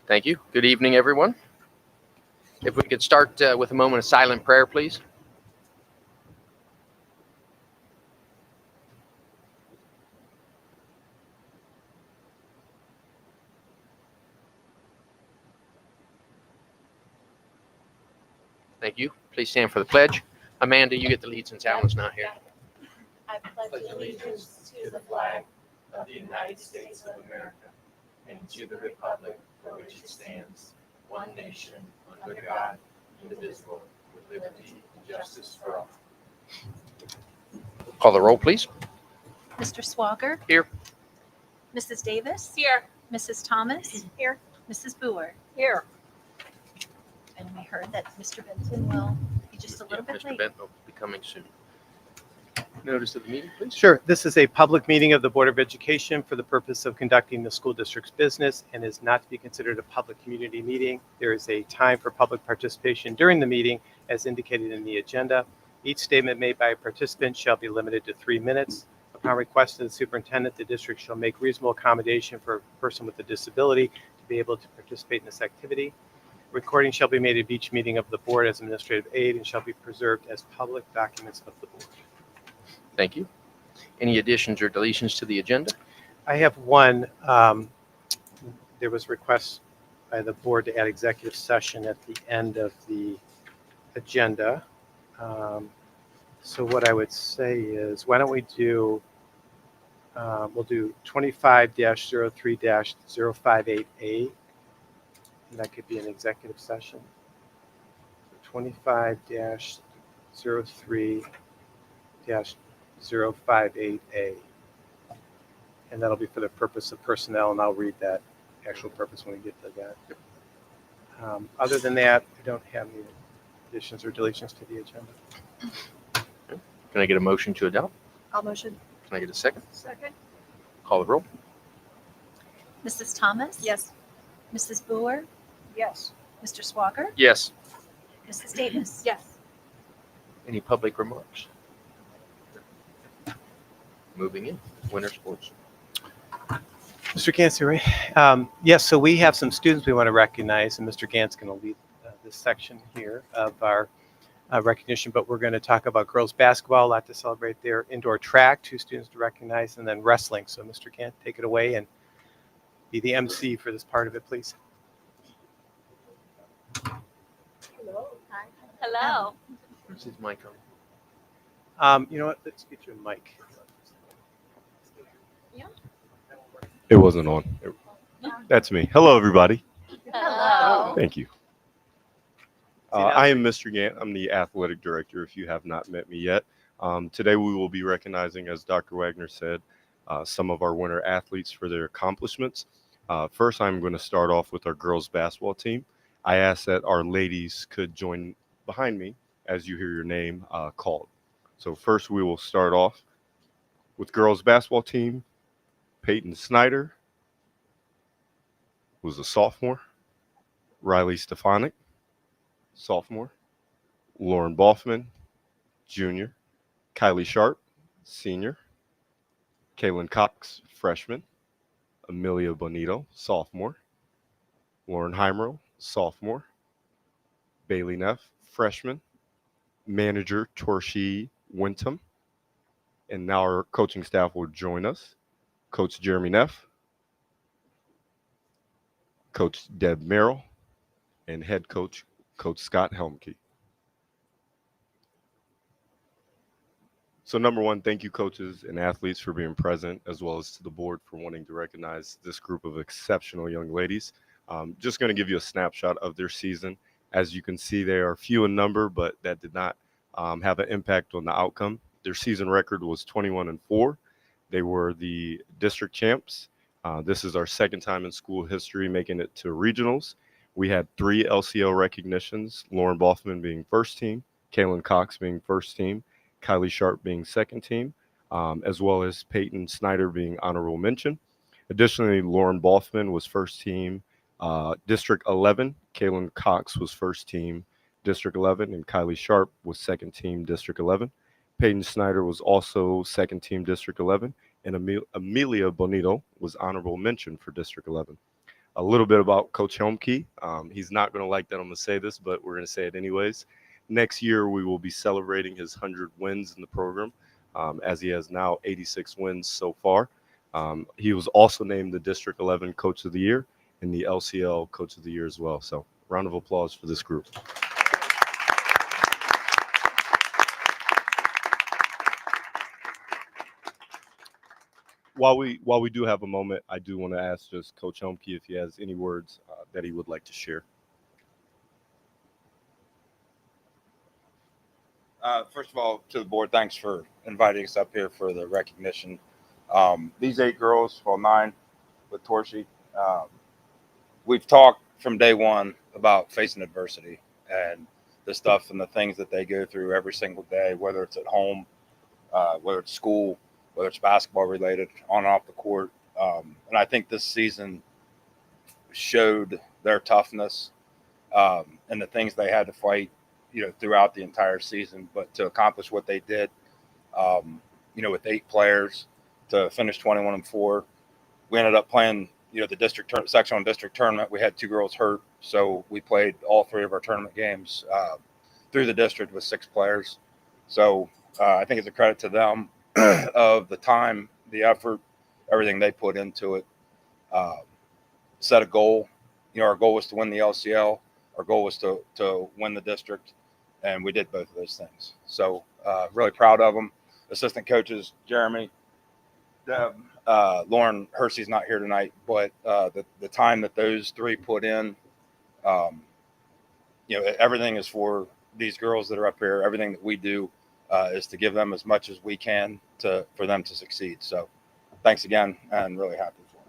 Thank you. Good evening, everyone. If we could start with a moment of silent prayer, please. Thank you. Please stand for the pledge. Amanda, you get the lead since Alan's not here. I pledge allegiance to the flag of the United States of America and to the republic for which it stands, one nation, under God, indivisible, with liberty and justice for all. Call the roll, please. Mr. Swager? Here. Mrs. Davis? Here. Mrs. Thomas? Here. Mrs. Boer? Here. And we heard that Mr. Benson will be just a little bit Mr. late. Benton will be coming soon. Notice of the meeting, please. Sure. This is a public meeting of the Board of Education for the purpose of conducting the school district's business and is not to be considered a public community meeting. There is a time for public participation during the meeting as indicated in the agenda. Each statement made by a participant shall be limited to 3 minutes. Upon request of the superintendent, the district shall make reasonable accommodation for a person with a disability to be able to participate in this activity. Recording shall be made of each meeting of the board as administrative aid and shall be preserved as public documents of the board. Thank you. Any additions or deletions to the agenda? I have one. There was a request by the board to add executive session at the end of the agenda. So what I would say is, why don't we do, we'll do 25-03-058A, and that could be an executive session. 25-03-058A. And that'll be for the purpose of personnel, and I'll read that actual purpose when we get to that. Other than that, I don't have any additions or deletions to the agenda. Can I get a motion to adopt? I'll motion. Can I get a second? Second. Call the roll. Mrs. Thomas? Yes. Mrs. Boer? Yes. Mr. Swager? Yes. Mrs. Davis? Yes. Any public remarks? Moving in. Winter sports. Mr. Gantz, you right? Yes, so we have some students we want to recognize, and Mr. Gantz is going to lead this section here of our recognition, but we're going to talk about girls basketball, a lot to celebrate there, indoor track, 2 students to recognize, and then wrestling. So Mr. Gantz, take it away and be the MC for this part of it, please. Hello. Hi. Hello. Where's his mic on? You know what? Let's get you a mic. It wasn't on. That's me. Hello, everybody. Hello. Thank you. I am Mr. Gant. I'm the athletic director, if you have not met me yet. Today, we will be recognizing, as Dr. Wagner said, some of our winter athletes for their accomplishments. First, I'm going to start off with our girls basketball team. I ask that our ladies could join behind me as you hear your name called. So first, we will start off with girls basketball team. Peyton Snyder was a sophomore. Riley Stefanik, sophomore. Lauren Boffman, junior. Kylie Sharp, senior. Kaylin Cox, freshman. Amelia Bonito, sophomore. Lauren Heimrell, sophomore. Bailey Neff, freshman. Manager Torshie Wintham. And now our coaching staff will join us. Coach Jeremy Neff, Coach Deb Merrill, and head coach, Coach Scott Helmke. So number one, thank you coaches and athletes for being present, as well as to the board for wanting to recognize this group of exceptional young ladies. Just going to give you a snapshot of their season. As you can see, they are few in number, but that did not have an impact on the outcome. Their season record was 21-4. They were the district champs. This is our second time in school history making it to regionals. We had 3 LCO recognitions, Lauren Boffman being first team, Kaylin Cox being first team, Kylie Sharp being second team, as well as Peyton Snyder being honorable mention. Additionally, Lauren Boffman was first team District 11. Kaylin Cox was first team District 11, and Kylie Sharp was second team District 11. Peyton Snyder was also second team District 11, and Amelia Bonito was honorable mention for District 11. A little bit about Coach Helmke. He's not going to like that I'm going to say this, but we're going to say it anyways. Next year, we will be celebrating his 100 wins in the program, as he has now 86 wins so far. He was also named the District 11 Coach of the Year and the LCL Coach of the Year as well. So round of applause for this group. While we do have a moment, I do want to ask just Coach Helmke if he has any words that he would like to share. First of all, to the board, thanks for inviting us up here for the recognition. These 8 girls, well, 9 with Torshi, we've talked from day one about facing adversity and the stuff and the things that they go through every single day, whether it's at home, whether it's school, whether it's basketball related, on and off the court. And I think this season showed their toughness and the things they had to fight, throughout the entire season. But to accomplish what they did, with 8 players to finish 21-4, we ended up playing, the sectional district tournament. We had 2 girls hurt, so we played all 3 of our tournament games through the district with 6 players. So I think it's a credit to them of the time, the effort, everything they put into it. Set a goal. Our goal was to win the LCL. Our goal was to win the district, and we did both of those things. So really proud of them. Assistant coaches, Jeremy, Deb, Lauren Hersey's not here tonight, but the time that those 3 put in, everything is for these girls that are up here. Everything that we do is to give them as much as we can for them to succeed. So thanks again, and really happy for them.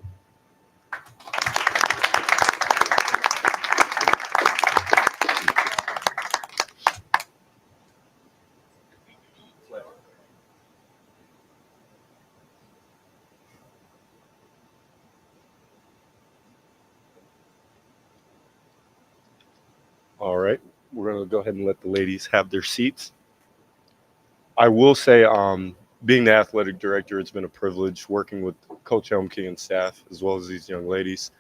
All right, we're going to go ahead and let the ladies have their seats. I will say, being the athletic director, it's been a privilege working with Coach Helmke and staff, as well as these young ladies.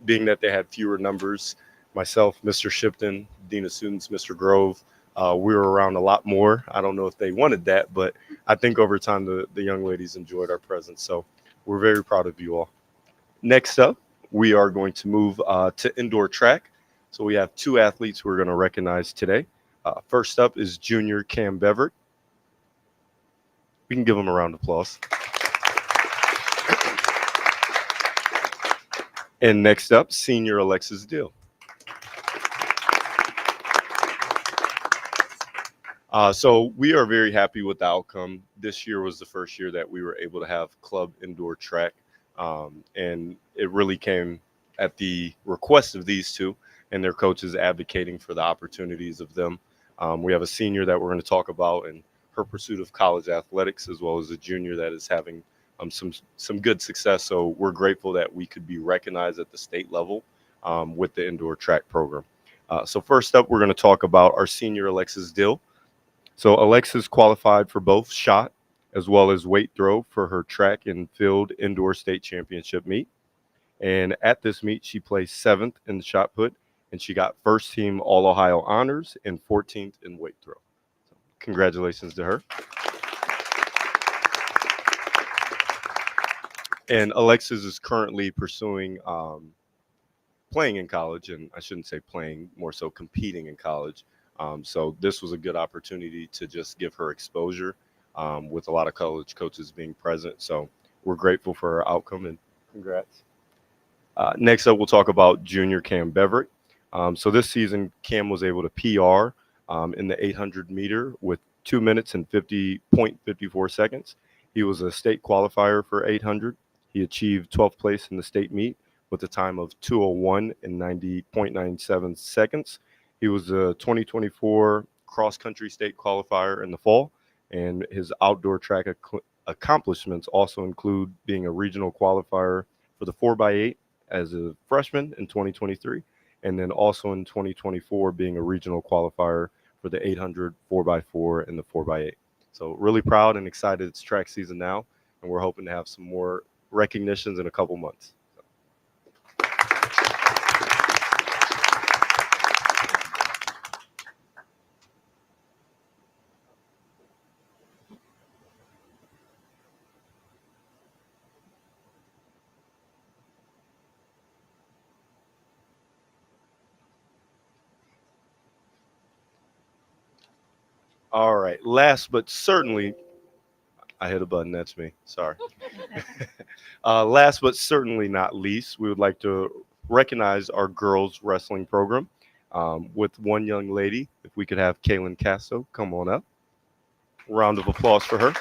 Being that they had fewer numbers, myself, Mr. Shipton, Dean of Students, Mr. Grove, we were around a lot more. I don't know if they wanted that, but I think over time the young ladies enjoyed our presence. So we're very proud of you all. Next up, we are going to move to indoor track. So we have 2 athletes we're going to recognize today. First up is junior Cam Beverett. We can give him a round of applause. And next up, senior Alexis Dill. So we are very happy with the outcome. This year was the first year that we were able to have club indoor track. And it really came at the request of these 2 and their coaches advocating for the opportunities of them. We have a senior that we're going to talk about in her pursuit of college athletics, as well as a junior that is having some good success. So we're grateful that we could be recognized at the state level with the indoor track program. So first up, we're going to talk about our senior Alexis Dill. So Alexis qualified for both shot as well as weight throw for her track and field indoor state championship meet. And at this meet, she placed 7th in the shot put, and she got first team All-Ohio honors and 14th in weight throw. So congratulations to her. And Alexis is currently pursuing playing in college, and I shouldn't say playing, more so competing in college. So this was a good opportunity to just give her exposure with a lot of college coaches being present. So we're grateful for her outcome, and congrats. Next up, we'll talk about junior Cam Beverett. So this season, Cam was able to PR in the 800 meter with 2 minutes and 50.54 seconds. He was a state qualifier for 800. He achieved 12th place in the state meet with a time of 2:01 and 90.97 seconds. He was a 2024 cross-country state qualifier in the fall, and his outdoor track accomplishments also include being a regional qualifier for the 4x8 as a freshman in 2023, and then also in 2024 being a regional qualifier for the 800 4x4 and the 4x8. So really proud and excited. It's track season now, and we're hoping to have some more recognitions in a couple months. All right. Last but certainly, I hit a button. That's me. Sorry. Last but certainly not least, we would like to recognize our girls wrestling program with one young lady. If we could have Kaylin Casto come on up. Round of applause for her.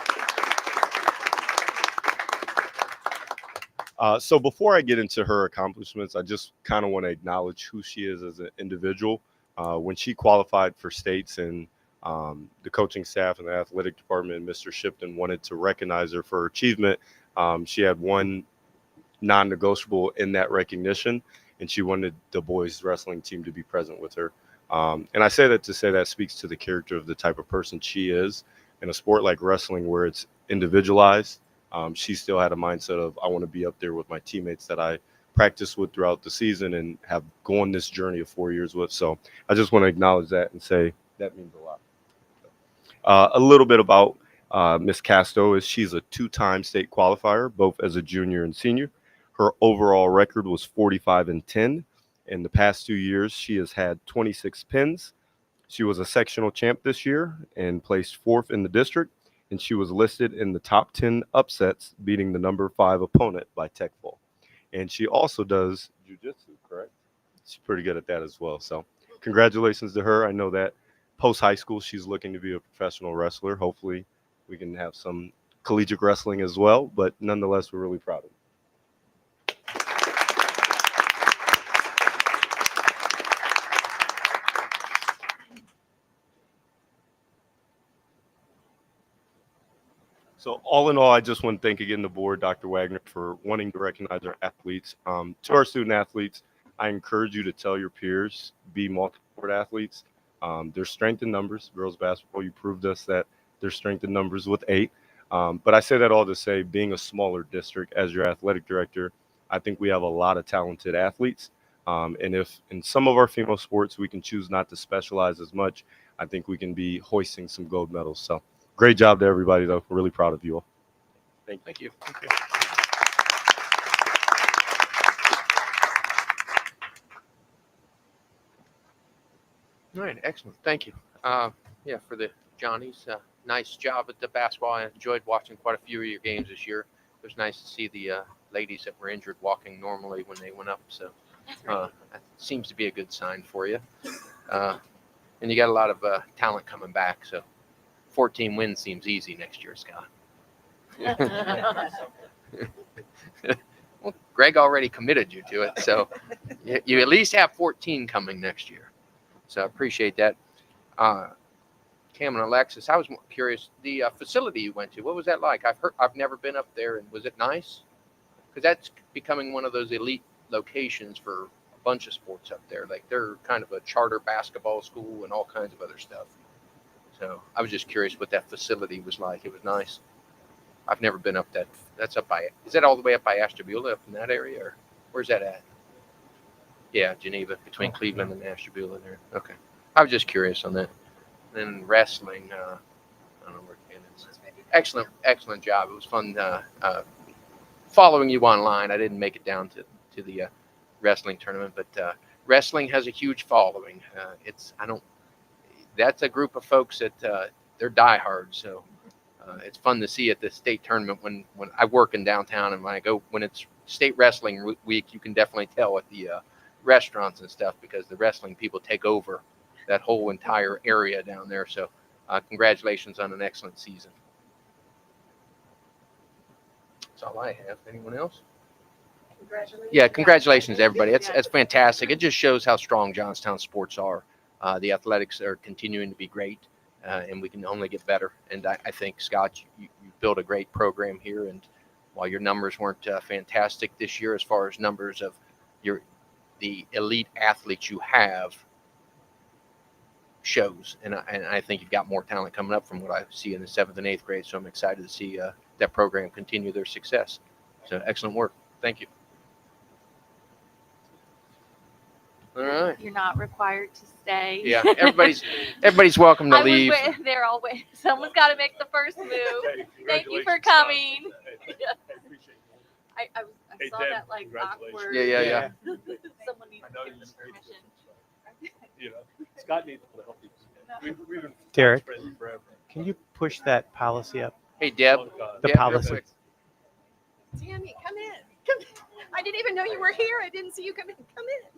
So before I get into her accomplishments, I just kind of want to acknowledge who she is as an individual. When she qualified for states and the coaching staff and the athletic department and Mr. Shipton wanted to recognize her for her achievement, she had one non-negotiable in that recognition, and she wanted the boys wrestling team to be present with her. And I say that to say that speaks to the character of the type of person she is. In a sport like wrestling where it's individualized, she still had a mindset of, I want to be up there with my teammates that I practiced with throughout the season and have gone this journey of 4 years with. So I just want to acknowledge that and say that means a lot. A little bit about Miss Casto is she's a two-time state qualifier, both as a junior and senior. Her overall record was 45-10. In the past 2 years, she has had 26 pins. She was a sectional champ this year and placed fourth in the district, and she was listed in the top 10 upsets, beating the number 5 opponent by tech fall. And she also does jiu-jitsu, correct? She's pretty good at that as well. So congratulations to her. I know that post-high school, she's looking to be a professional wrestler. Hopefully we can have some collegiate wrestling as well, but nonetheless, we're really proud of her. So all in all, I just want to thank again the board, Dr. Wagner, for wanting to recognize our athletes. To our student athletes, I encourage you to tell your peers, be multi-sport athletes. There's strength in numbers. Girls basketball, you proved us that there's strength in numbers with 8. But I say that all to say, being a smaller district as your athletic director, I think we have a lot of talented athletes. And if in some of our female sports we can choose not to specialize as much, I think we can be hoisting some gold medals. So great job to everybody, though. We're really proud of you all. Thank you. All right, excellent. Thank you. Yeah, for the Johnnies, nice job at the basketball. I enjoyed watching quite a few of your games this year. It was nice to see the ladies that were injured walking normally when they went up. So that seems to be a good sign for you. And you got a lot of talent coming back. So 14 wins seems easy next year, Scott. Well, Greg already committed you to it, so you at least have 14 coming next year. So I appreciate that. Cam and Alexis, I was curious, the facility you went to, what was that like? I've never been up there, and was it nice? Because that's becoming one of those elite locations for a bunch of sports up there. Like they're kind of a charter basketball school and all kinds of other stuff. So I was just curious what that facility was like. It was nice. I've never been up that. That's up by. Is that all the way up by Ashtabula, up in that area, or where's that at? Yeah, Geneva, between Cleveland and Ashtabula there. Okay. I was just curious on that. Then wrestling. I don't know where it is. Excellent job. It was fun following you online. I didn't make it down to the wrestling tournament, but wrestling has a huge following. That's a group of folks that they're diehards. So it's fun to see at the state tournament when I work in downtown, and when it's state wrestling week, you can definitely tell at the restaurants and stuff because the wrestling people take over that whole entire area down there. So congratulations on an excellent season. That's all I have. Anyone else? Congratulations. Yeah, congratulations, everybody. That's fantastic. It just shows how strong Johnstown sports are. The athletics are continuing to be great, and we can only get better. And I think, Scott, you built a great program here. And while your numbers weren't fantastic this year as far as numbers of the elite athletes you have shows. And I think you've got more talent coming up from what I see in the 7th and 8th grade. So I'm excited to see that program continue their success. So excellent work. Thank you. All right. You're not required to stay. Yeah, everybody's welcome to leave. They're all waiting. Someone's got to make the first move. Hey, Thank you for coming. Hey, I appreciate it. I Hey, saw Deb, that like congratulations. awkward. Yeah. Someone needs I know to you give us just need permission. You know, Scott needs to help you. We've been Derek, friends forever. can you push that policy up? Hey, Deb. Oh, God. The Deb, real policy. quick. Tammy, come in. Come in. I didn't even know you were here. I didn't see you come in. Come in.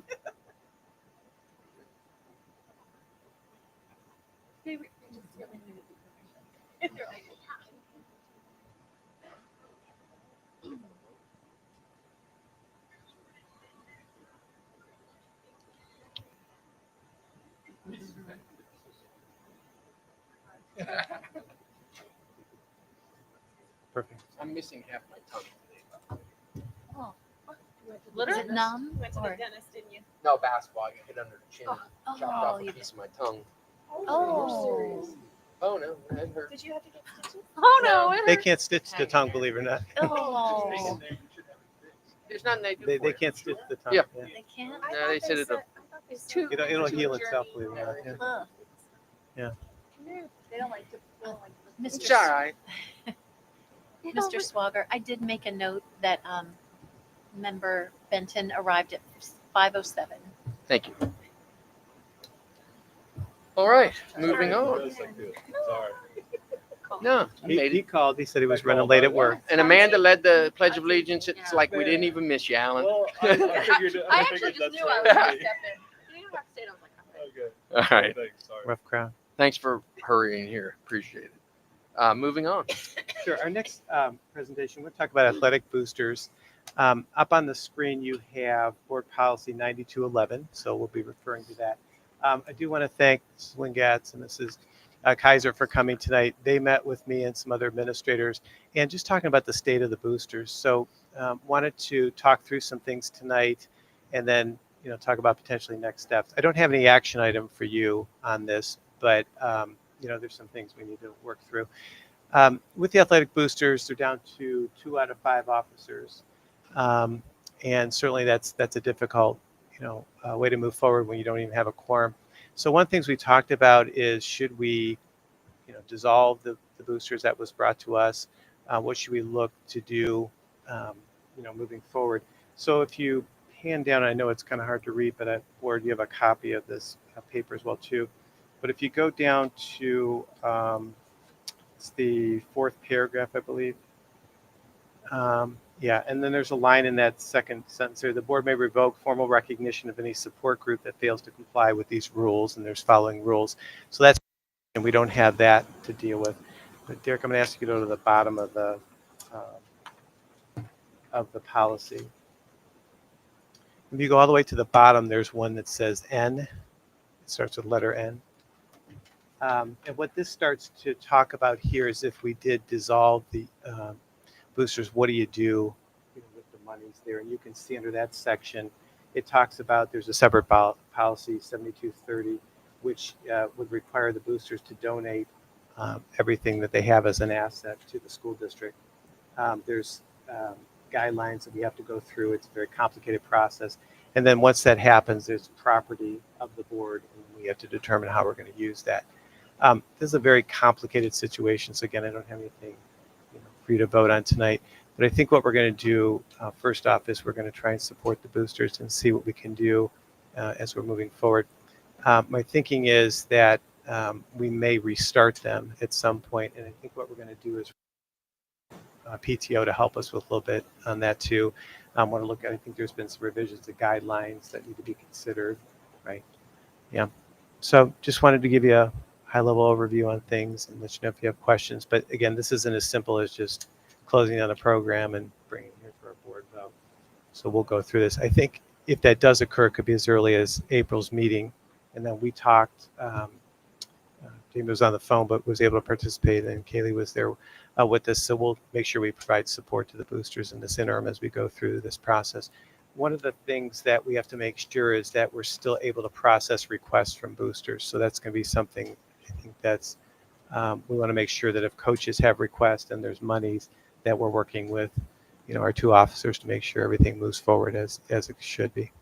Perfect. I'm missing half my tongue today. Oh, is Literally? it numb? You went to or- the dentist, didn't you? No, basketball. I got hit under the chin. Oh, Chopped off a you piece of my tongue. Oh. Oh, no. That hurt. Did you have to get stitches? Oh no, it They hurts. can't stitch the tongue, believe it or not. Oh. There's nothing they do They for you. can't stitch the tongue. Yeah. They can't? I No, thought they said said- it'll- I thought they said Too- It'll to heal a itself, journey. believe it or not. Yeah. Ugh. No, they don't like to. They don't like to- Mr. It's all right. Mr. Swager, I did make a note that member Benton arrived at 5:07. Thank you. All right. Moving on. Just like this. Sorry. No, I made He it. called. He said he was running late at work. And Amanda led the Pledge of Allegiance. It's like we didn't even miss you, Alan. Well, I figured. I I actually figured just that's knew I right. was gonna step in. You didn't have to say it. I was like, okay. Okay. All right. Thanks. Sorry. Rough crowd. Thanks for hurrying here. Appreciate it. Moving on. Sure. Our next presentation, we'll talk about athletic boosters. Up on the screen, you have Board Policy 9211, so we'll be referring to that. I do want to thank Mrs. Wingatz and Mrs. Kaiser for coming tonight. They met with me and some other administrators and just talking about the state of the boosters. So wanted to talk through some things tonight and then talk about potentially next steps. I don't have any action item for you on this, but there's some things we need to work through. With the athletic boosters, they're down to 2 out of 5 officers. And certainly that's a difficult way to move forward when you don't even have a quorum. So one of the things we talked about is, should we dissolve the boosters that was brought to us? What should we look to do moving forward? So if you hand down, I know it's kind of hard to read, but at board you have a copy of this paper as well too. But if you go down to it's the 4th paragraph, I believe. Yeah, and then there's a line in that second sentence there. The board may revoke formal recognition of any support group that fails to comply with these rules, and there's following rules. So that's, and we don't have that to deal with. But Derek, I'm going to ask you to go to the bottom of the policy. If you go all the way to the bottom, there's one that says N. It starts with letter N. And what this starts to talk about here is, if we did dissolve the boosters, what do you do with the monies there? And you can see under that section, it talks about, there's a separate policy 7230, which would require the boosters to donate everything that they have as an asset to the school district. There's guidelines that we have to go through. It's a very complicated process. And then once that happens, there's property of the board, and we have to determine how we're going to use that. This is a very complicated situation. So again, I don't have anything for you to vote on tonight. But I think what we're going to do first off is we're going to try and support the boosters and see what we can do as we're moving forward. My thinking is that we may restart them at some point, and I think what we're going to do is PTO to help us with a little bit on that too. I want to look at, I think there's been some revisions to guidelines that need to be considered, right? Yeah. So just wanted to give you a high-level overview on things and let you know if you have questions. But again, this isn't as simple as just closing down the program and bringing it here for a board vote. So we'll go through this. I think if that does occur, it could be as early as April's meeting. And then we talked, Jamie was on the phone, but was able to participate, and Kaylee was there with us. So we'll make sure we provide support to the boosters in this interim as we go through this process. One of the things that we have to make sure is that we're still able to process requests from boosters. So that's going to be something, I think that's, we want to make sure that if coaches have requests and there's monies, that we're working with, our 2 officers to make sure everything moves forward as it should be.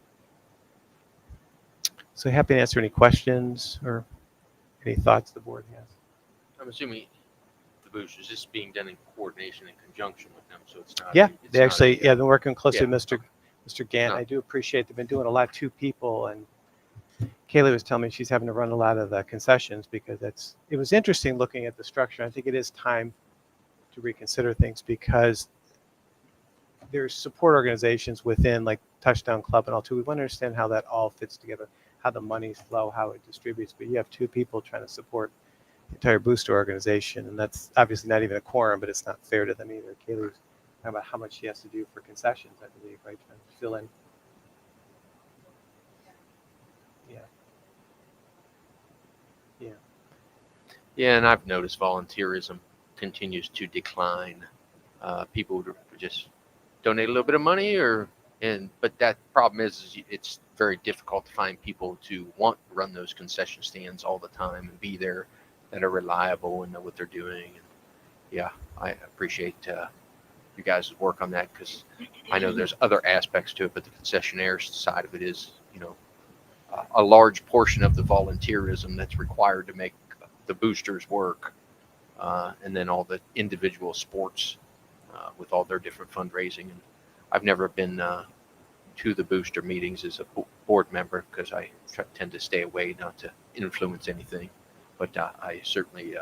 So happy to answer any questions or any thoughts the board has. I'm assuming the boosters, this is being done in coordination and conjunction with them, so it's not. Yeah, it's they not actually, a- yeah, they're working closely Yeah, with Mr. Gant. No. I do appreciate they've been doing a lot, 2 people, and Kaylee was telling me she's having to run a lot of the concessions because it was interesting looking at the structure. I think it is time to reconsider things because there's support organizations within like Touchdown Club and all too. We want to understand how that all fits together, how the monies flow, how it distributes. But you have two people trying to support the entire booster organization, and that's obviously not even a quorum, but it's not fair to them either. Kaylee was talking about how much she has to do for concessions, I believe, right? Trying to fill in. Yeah. Yeah. Yeah, and I've noticed volunteerism continues to decline. People would just donate a little bit of money, but that problem is it's very difficult to find people to want to run those concession stands all the time and be there that are reliable and know what they're doing. And yeah, I appreciate you guys' work on that because I know there's other aspects to it, but the concessionaire side of it is, a large portion of the volunteerism that's required to make the boosters work, and then all the individual sports with all their different fundraising. And I've never been to the booster meetings as a board member because I tend to stay away, not to influence anything. But I certainly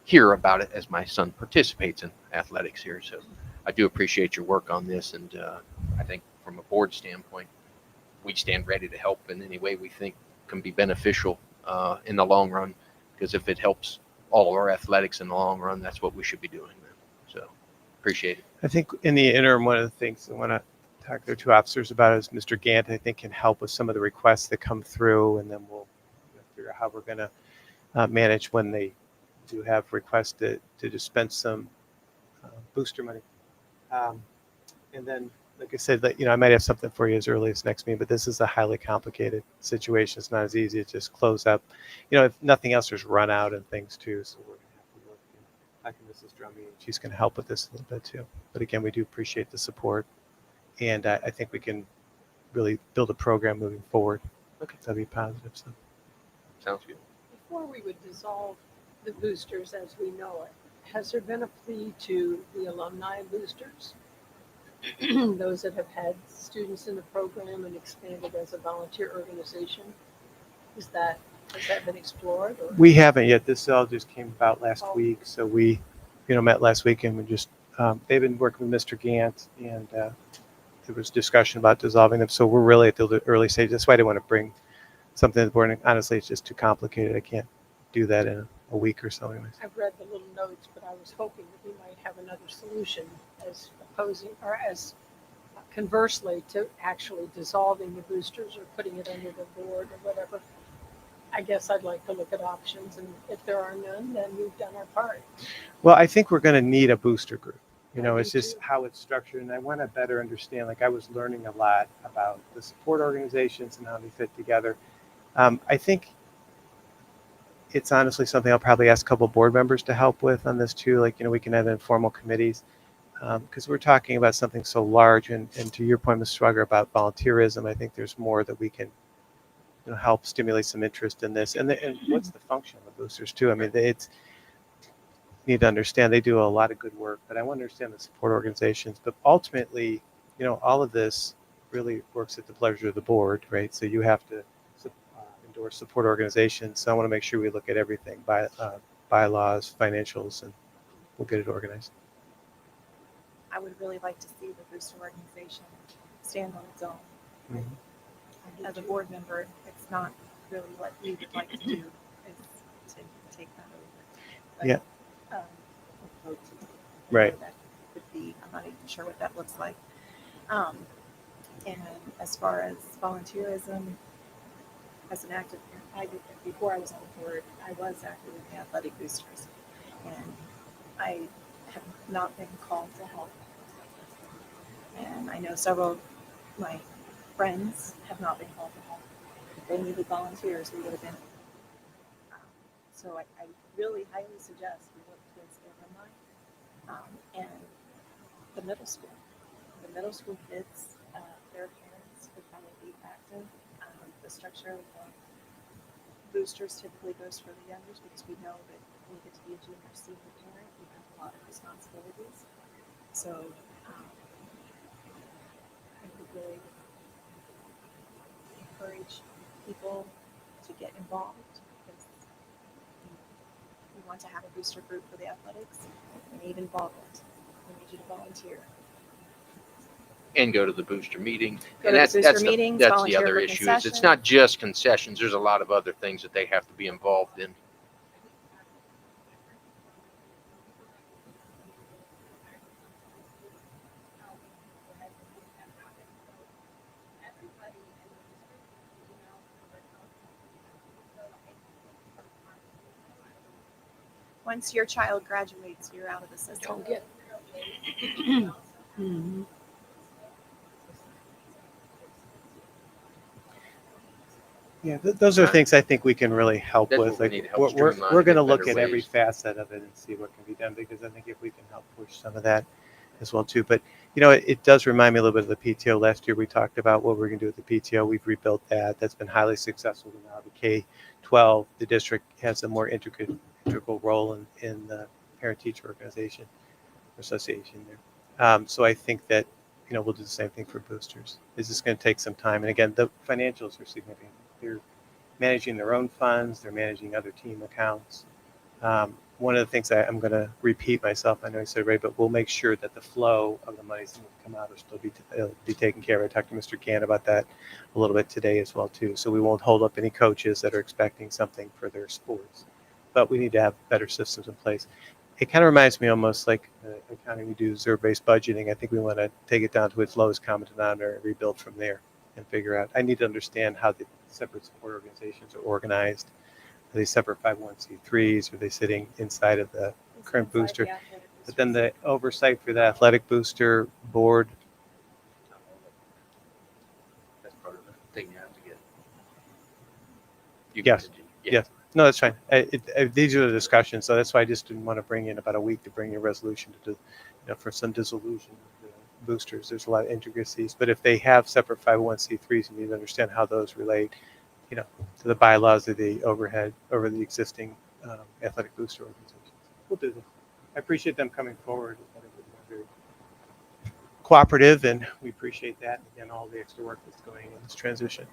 hear about it as my son participates in athletics here. So I do appreciate your work on this, and I think from a board standpoint, we stand ready to help in any way we think can be beneficial in the long run. Because if it helps all of our athletics in the long run, that's what we should be doing. Then. So appreciate it. I think in the interim, one of the things I want to talk to the two officers about is Mr. Gant, I think, can help with some of the requests that come through, and then we'll figure out how we're going to manage when they do have requests to dispense some booster money. And then, like I said, I might have something for you as early as next meeting, but this is a highly complicated situation. It's not as easy to just close up. If nothing else, there's run out and things too. So we're going to have to look. Talking to Mrs. Drummy, she's going to help with this a little bit too. But again, we do appreciate the support, and I think we can really build a program moving forward. Okay. That'd be positive. So. Sounds good. Before we would dissolve the boosters as we know it, has there been a plea to the alumni boosters? Those that have had students in the program and expanded as a volunteer organization? Has that been explored? Or? We haven't yet. This all just came about last week. So we, met last week and we just, they've been working with Mr. Gant and there was discussion about dissolving them. So we're really at the early stage. That's why I didn't want to bring something to the board. And honestly, it's just too complicated. I can't do that in a week or so anyways. I've read the little notes, but I was hoping that we might have another solution as opposing or as conversely to actually dissolving the boosters or putting it under the board or whatever. I guess I'd like to look at options, and if there are none, then we've done our part. Well, I think we're going to need a booster group. I It's do just too. how it's structured, and I want to better understand. Like I was learning a lot about the support organizations and how they fit together. I think it's honestly something I'll probably ask a couple of board members to help with on this too. Like, we can have informal committees because we're talking about something so large. And to your point, Ms. Schwager, about volunteerism, I think there's more that we can help stimulate some interest in this. And what's the function of the boosters too? I mean, it's need to understand they do a lot of good work, but I want to understand the support organizations. But ultimately, all of this really works at the pleasure of the board, right? So you have to endorse support organizations. So I want to make sure we look at everything, bylaws, financials, and we'll get it organized. I would really like to see the booster organization stand on its own. Mhm. As a board member, it's not really what we would like to do, is to take that over. But, Yeah. vote Right. that would be, I'm not even sure what that looks like. And as far as volunteerism, as an active parent, before I was on the board, I was active in the athletic boosters, and I have not been called to help. And I know several of my friends have not been called to help. If they needed volunteers, we would have been. So I really highly suggest we look towards the alumni and the middle school. The middle school kids, their parents would probably be active. The structure of boosters typically goes for the youngers because we know that when you get to be a junior senior parent, you have a lot of responsibilities. So I would really encourage people to get involved because we want to have a booster group for the athletics. We need involvement. We need you to volunteer. And go to the booster meeting. Go And to the booster meetings, that's the volunteer other for issue. Is it's concessions. not just concessions. There's a lot of other things that they have to be involved in. Once your child graduates, you're out of the system. Don't get. Mhm. Yeah, those are things I think we can really help That's with. what we Like need to help we're streamline we're and going to get look better at every ways. facet of it and see what can be done, because I think if we can help push some of that as well too. But you know, it does remind me a little bit of the PTO. Last year we talked about what we're going to do with the PTO. We've rebuilt that. That's been highly successful. Now the K-12, the district has a more integral role in the parent-teacher organization association there. So I think that, you know, we'll do the same thing for boosters. This is going to take some time, and again, the financials are significant. They're managing their own funds. They're managing other team accounts. One of the things I'm going to repeat myself, I know I said it right, but we'll make sure that the flow of the monies that come out will still be taken care of. I talked to Mr. Gann about that a little bit today as well too. So we won't hold up any coaches that are expecting something for their sports, but we need to have better systems in place. It kind of reminds me almost like accounting. We do zero-based budgeting. I think we want to take it down to its lowest common denominator and rebuild from there and figure out. I need to understand how the separate support organizations are organized. Are they separate 501c3s? Are they sitting inside of the current booster? But then the oversight for the athletic booster board. That's part of the thing you have to get. You Yes. continue. Yes. No, that's fine. These are the discussions, so that's why I just didn't want to bring in about a week to bring a resolution to do, you know, for some dissolution of the boosters. There's a lot of intricacies, but if they have separate 501c3s, you need to understand how those relate, you know, to the bylaws of the overhead over the existing athletic booster organizations. We'll do this. I appreciate them coming forward. They're very cooperative, and we appreciate that. And all the extra work that's going in this transition.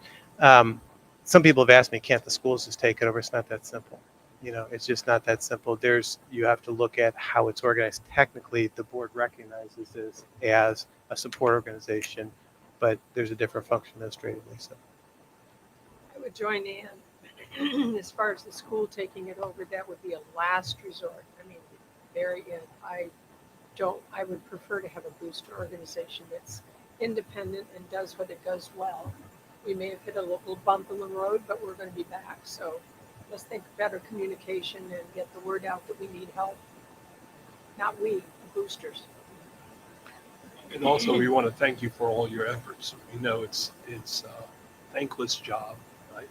Some people have asked me, can't the schools just take it over? It's not that simple. You know, it's just not that simple. You have to look at how it's organized. Technically, the board recognizes this as a support organization, but there's a different function administratively. So I would join in. As far as the school taking it over, that would be a last resort. I mean, very end. I would prefer to have a booster organization that's independent and does what it does well. We may have hit a little bump in the road, but we're going to be back. So let's think better communication and get the word out that we need help. Not we, the boosters. And also, we want to thank you for all your efforts. We know it's a thankless job, right?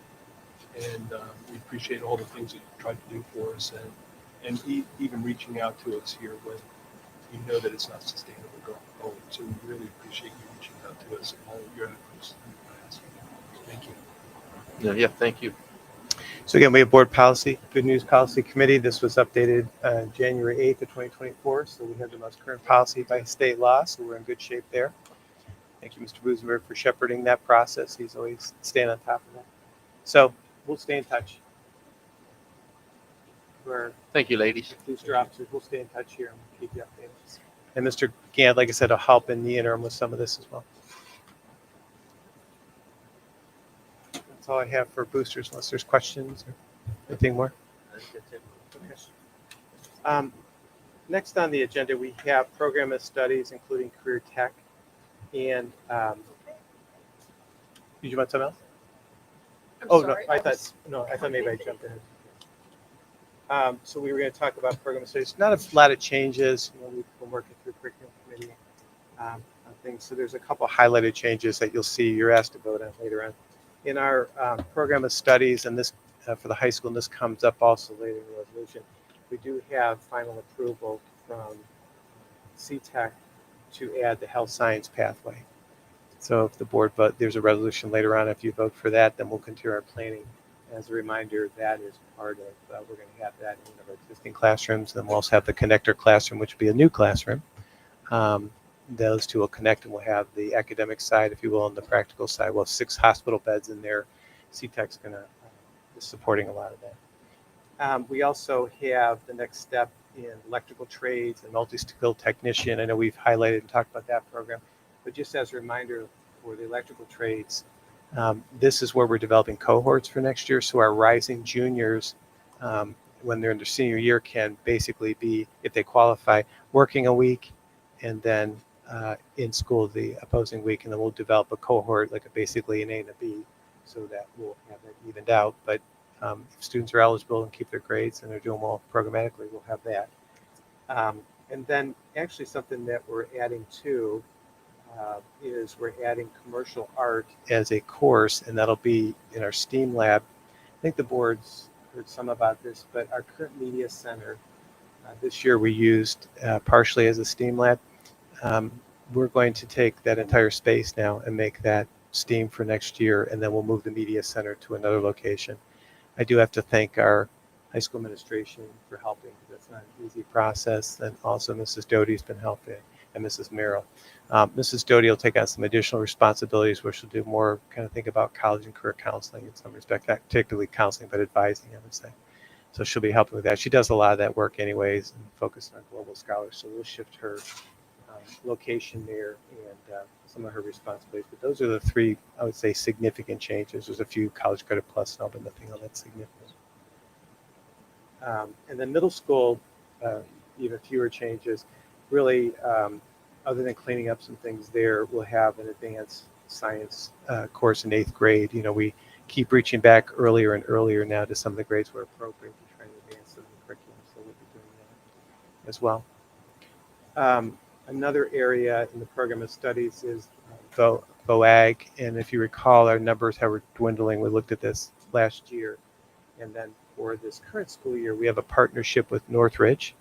And we appreciate all the things that you tried to do for us, and even reaching out to us here when you know that it's not sustainable going forward. So we really appreciate you reaching out to us and all of your efforts in the past. Thank you. Yeah, thank you. So again, we have board policy, good news policy committee. This was updated January 8th of 2024. So we have the most current policy by state law. So we're in good shape there. Thank you, Mr. Busenberg, for shepherding that process. He's always staying on top of that. So we'll stay in touch. Thank you, ladies. Booster officers, we'll stay in touch here and we'll keep you updated. And Mr. Gant, like I said, will help in the interim with some of this as well. That's all I have for boosters, unless there's questions or anything more. Next on the agenda, we have program of studies, including career tech. And did you want something else? I'm sorry. I thought maybe I jumped ahead. So we were going to talk about program of studies. Not a lot of changes. You know, we've been working through curriculum committee on things. So there's a couple highlighted changes that you'll see. You're asked to vote on later on. In our program of studies, and this for the high school, and this comes up also later in the resolution, we do have final approval from CTEC to add the health science pathway. So if the board vote, there's a resolution later on. If you vote for that, then we'll continue our planning. As a reminder, that is part of, we're going to have that in one of our existing classrooms. Then we'll also have the connector classroom, which will be a new classroom. Those two will connect, and we'll have the academic side, if you will, and the practical side. We'll have 6 hospital beds in there. CTEC's going to is supporting a lot of that. We also have the next step in electrical trades and multi-skilled technician. I know we've highlighted and talked about that program, but just as a reminder for the electrical trades, this is where we're developing cohorts for next year. So our rising juniors, when they're in their senior year, can basically be, if they qualify, working a week and then in school the opposing week, and then we'll develop a cohort, like basically an A and a B, so that we'll have that evened out. But if students are eligible and keep their grades and they're doing well programmatically, we'll have that. And then actually something that we're adding to is we're adding commercial art as a course, and that'll be in our STEAM lab. I think the board's heard some about this, but our current media center, this year we used partially as a STEAM lab. We're going to take that entire space now and make that STEAM for next year, and then we'll move the media center to another location. I do have to thank our high school administration for helping. That's not an easy process, and also Mrs. Doty's been helping, and Mrs. Merrill. Mrs. Doty will take on some additional responsibilities, where she'll do more kind of think about college and career counseling in some respect, not particularly counseling, but advising, I would say. So she'll be helping with that. She does a lot of that work anyways and focused on global scholars. So we'll shift her location there and some of her responsibilities. But those are the three, I would say, significant changes. There's a few college credit plus now, but nothing all that significant. And then middle school, even fewer changes. Really, other than cleaning up some things there, we'll have an advanced science course in 8th grade. You know, we keep reaching back earlier and earlier now to some of the grades where appropriate to try and advance some of the curriculum. So we'll be doing that as well. Another area in the program of studies is VOAG. And if you recall, our numbers how we're dwindling. We looked at this last year. And then for this current school year, we have a partnership with Northridge.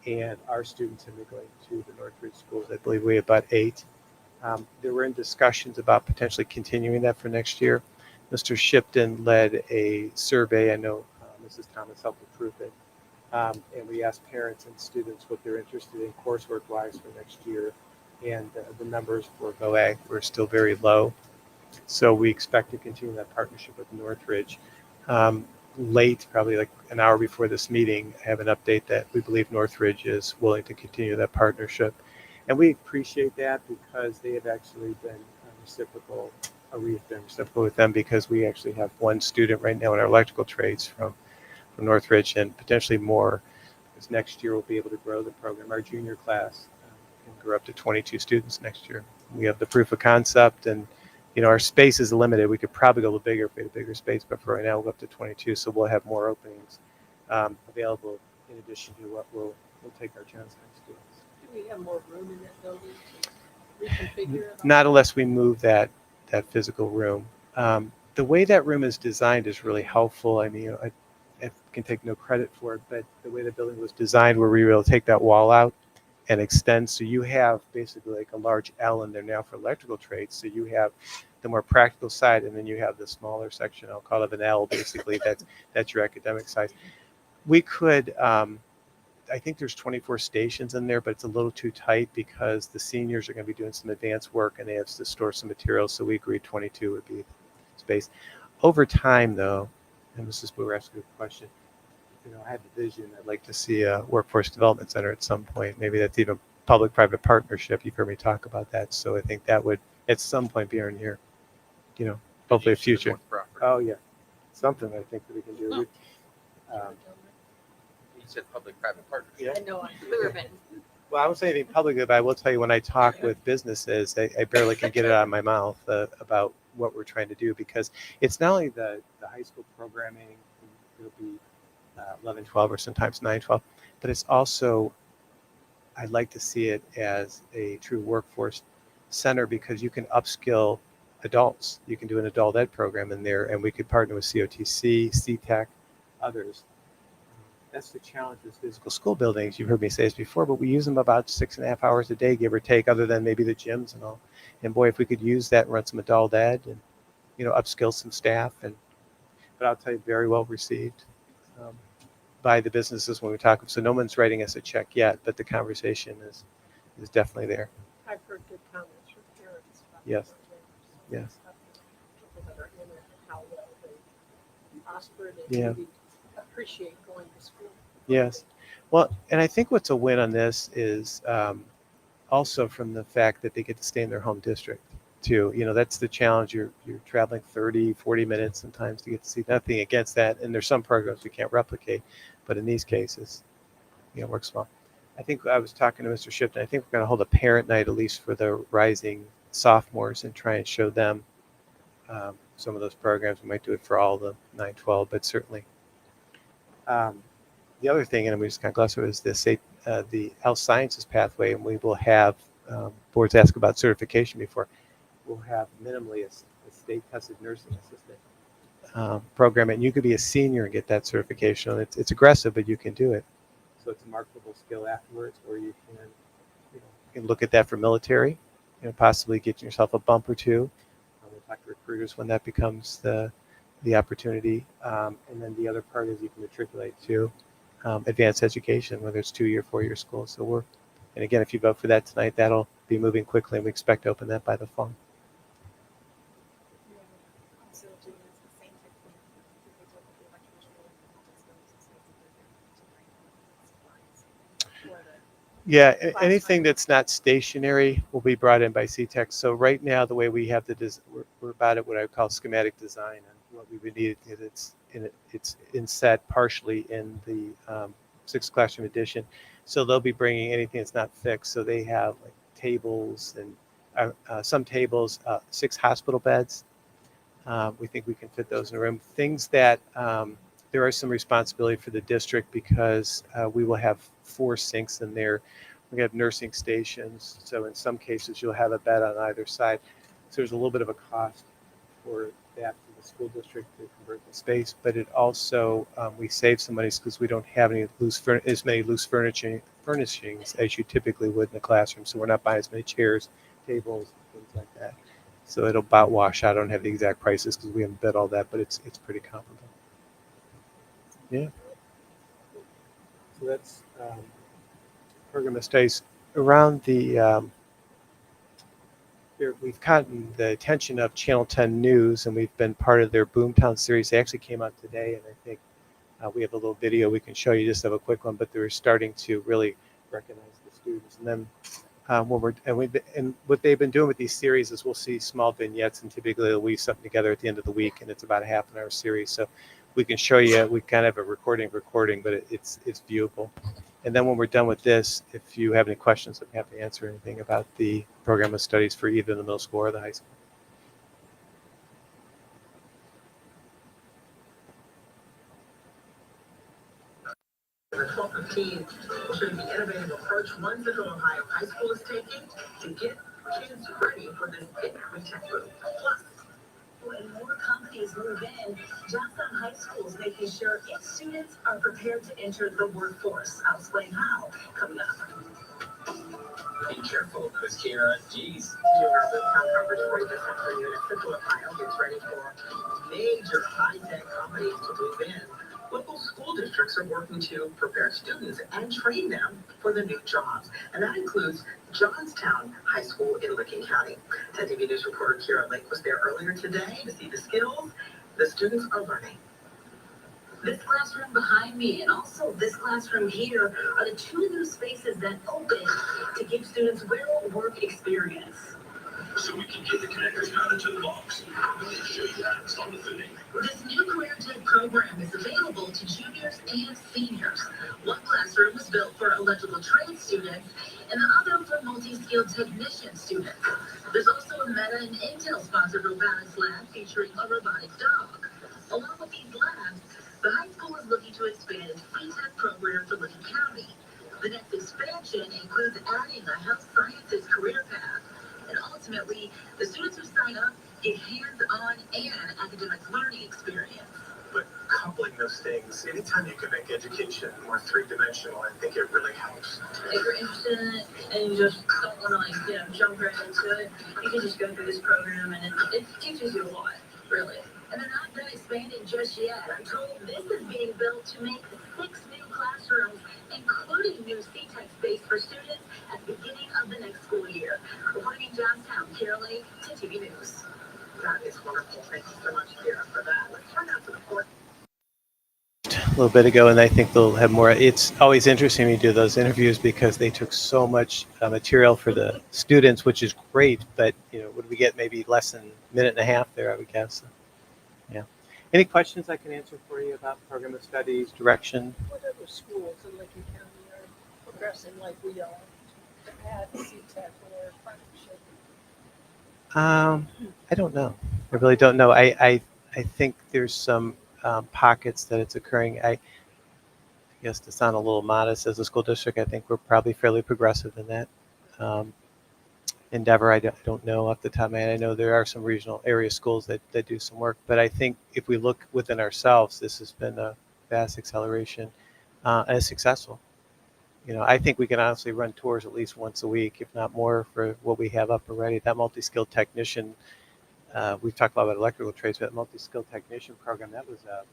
And our students have been going to the Northridge schools. I believe we have about 8. There were in discussions about potentially continuing that for next year. Mr. Shipton led a survey. I know Mrs. Thomas helped approve it. And we asked parents and students what they're interested in coursework-wise for next year. And the numbers for VOAG were still very low. So we expect to continue that partnership with Northridge. Late, probably like an hour before this meeting, I have an update that we believe Northridge is willing to continue that partnership. And we appreciate that because they have actually been reciprocal, or we've been reciprocal with them, because we actually have one student right now in our electrical trades from Northridge, and potentially more, because next year we'll be able to grow the program. Our junior class can grow up to 22 students next year. We have the proof of concept, and you know, our space is limited. We could probably go a little bigger if we had a bigger space, but for right now we'll go up to 22, so we'll have more openings available in addition to what we'll take our Johnstown students. Do we have more room in that building to reconfigure it? Not unless we move that physical room. The way that room is designed is really helpful. I mean, I can take no credit for it, but the way the building was designed, where we were able to take that wall out and extend, so you have basically like a large L in there now for electrical trades. So you have the more practical side, and then you have the smaller section. I'll call it an L. Basically, that's your academic side. We could, I think there's 24 stations in there, but it's a little too tight because the seniors are going to be doing some advanced work and they have to store some materials. So we agreed 22 would be space. Over time, though, and Mrs. Booher asked a good question. You know, I have a vision. I'd like to see a workforce development center at some point. Maybe that's even public-private partnership. You've heard me talk about that. So I think that would, at some point, be in here. You know, hopefully a future. Oh yeah, something I think that we can do. You said public-private partnership. I know, I clear been. Well, I won't say anything publicly, but I will tell you when I talk with businesses, I barely can get it out of my mouth about what we're trying to do, because it's not only the high school programming. It'll be 11, 12, or sometimes 9, 12. But it's also, I'd like to see it as a true workforce center, because you can upskill adults. You can do an adult ed program in there, and we could partner with COTC, CTEC, others. That's the challenge with physical school buildings. You've heard me say this before, but we use them about 6.5 hours a day, give or take, other than maybe the gyms and all. And boy, if we could use that and run some adult ed and, you know, upskill some staff. But I'll tell you, very well received by the businesses when we talk. So no one's writing us a check yet, but the conversation is definitely there. I've heard good comments from parents. About Yes. programs. Yes. People that are in it, how well prospered and Yeah. really appreciate going to school. Yes. Well, and I think what's a win on this is also from the fact that they get to stay in their home district too. That's the challenge. You're traveling 30, 40 minutes sometimes to get to see. Nothing against that. And there's some programs we can't replicate, but in these cases, it works well. I think I was talking to Mr. Shipton. I think we're going to hold a parent night at least for the rising sophomores and try and show them some of those programs. We might do it for all the 9-12, but certainly. The other thing, and we just kind of glossed over, is the health sciences pathway, and we will have boards ask about certification before. We'll have minimally a state tested nursing assistant program, and you could be a senior and get that certification. It's aggressive, but you can do it. So it's a marketable skill afterwards, or you can look at that for military, possibly get yourself a bump or two. We'll talk to recruiters when that becomes the opportunity. And then the other part is you can matriculate to advanced education, whether it's 2-year, 4-year school. So and again, if you vote for that tonight, that'll be moving quickly, and we expect to open that by the fall. Also doing the same type of thing that they did with the electrician, just going to say that they're going to bring supplies. Yeah, Classroom. anything that's not stationary will be brought in by CTEC. So right now, the way we have we're about at what I call schematic design, and what we would need is it's inset partially in the 6th classroom edition. So they'll be bringing anything that's not fixed. So they have like tables and some tables, 6 hospital beds. We think we can fit those in a room. Things that there are some responsibility for the district because we will have 4 sinks in there. We have nursing stations. So in some cases, you'll have a bed on either side. So there's a little bit of a cost for that for the school district to convert the space. But it also, we save some money because we don't have any as many loose furnishings as you typically would in a classroom. So we're not buying as many chairs, tables, things like that. So it'll about wash out. I don't have the exact prices because we haven't bid all that, but it's pretty comparable. Yeah. So that's program of studies around the. We've gotten the attention of Channel 10 News, and we've been part of their Boomtown series. They actually came out today, and I think we have a little video we can show you. Just have a quick one, but they're starting to really recognize the students. And then and what they've been doing with these series is we'll see small vignettes, and typically they'll weave something together at the end of the week, and it's about a half-an-hour series. So we can show you. We kind of have a recording, but it's viewable. And then when we're done with this, if you have any questions, I'm happy to answer anything about the program of studies for either the middle school or the high school. The 1215 will show you the innovative approach one Central Ohio high school is taking to get kids ready for this incoming tech boom. Plus, when more companies move in, Johnstown High School is making sure its students are prepared to enter the workforce. I'll explain how coming up. Be careful, because Kira, geez. Your Boomtown coverage for the Central Unit Central Ohio gets ready for major high-tech companies to move in. Local school districts are working to prepare students and train them for the new jobs. And that includes Johnstown High School in Licking County. 10 TV News reporter Kira Lake was there earlier today to see the skills the students are learning. This classroom behind me and also this classroom here are the 2 new spaces that open to give students real work experience. So we can get the connectors mounted to the box. We'll show you how to install the fitting. This new Career Tech program is available to juniors and seniors. One classroom was built for electrical trade students and the other for multi-skilled technician students. There's also a Meta and Intel-sponsored robotics lab featuring a robotic dog. Along with these labs, the high school is looking to expand its CTEC program for Licking County. The next expansion includes adding a health sciences career path. And ultimately, the students who sign up get hands-on and academic learning experience. But coupling those things, anytime you can make education more 3-dimensional, I think it really helps. If you're interested in it and you just don't want to jump right into it, you can just go through this program and it teaches you a lot, really. And they're not done expanding just yet. I'm told this is being built to make 6 new classrooms, including new CTEC space for students at the beginning of the next school year. Reporting in Johnstown, Kira Lake, 10 TV News. That is wonderful. Thank you so much, Kira, for that. Let's turn out to the fourth. little bit ago, and I think they'll have more. It's always interesting to do those interviews because they took so much material for the students, which is great. But would we get maybe less than a minute and a half there? I would guess. So, yeah. Any questions I can answer for you about program of studies, direction? What other schools in Licking County are progressing like we are to add CTEC or partnership? I don't know. I really don't know. I think there's some pockets that it's occurring. I guess to sound a little modest as a school district, I think we're probably fairly progressive in that endeavor. I don't know off the top of my head. I know there are some regional area schools that do some work, but I think if we look within ourselves, this has been a vast acceleration and it's successful. I think we can honestly run tours at least once a week, if not more, for what we have up already. That multi-skilled technician, we've talked a lot about electrical trades, but that multi-skilled technician program, that was a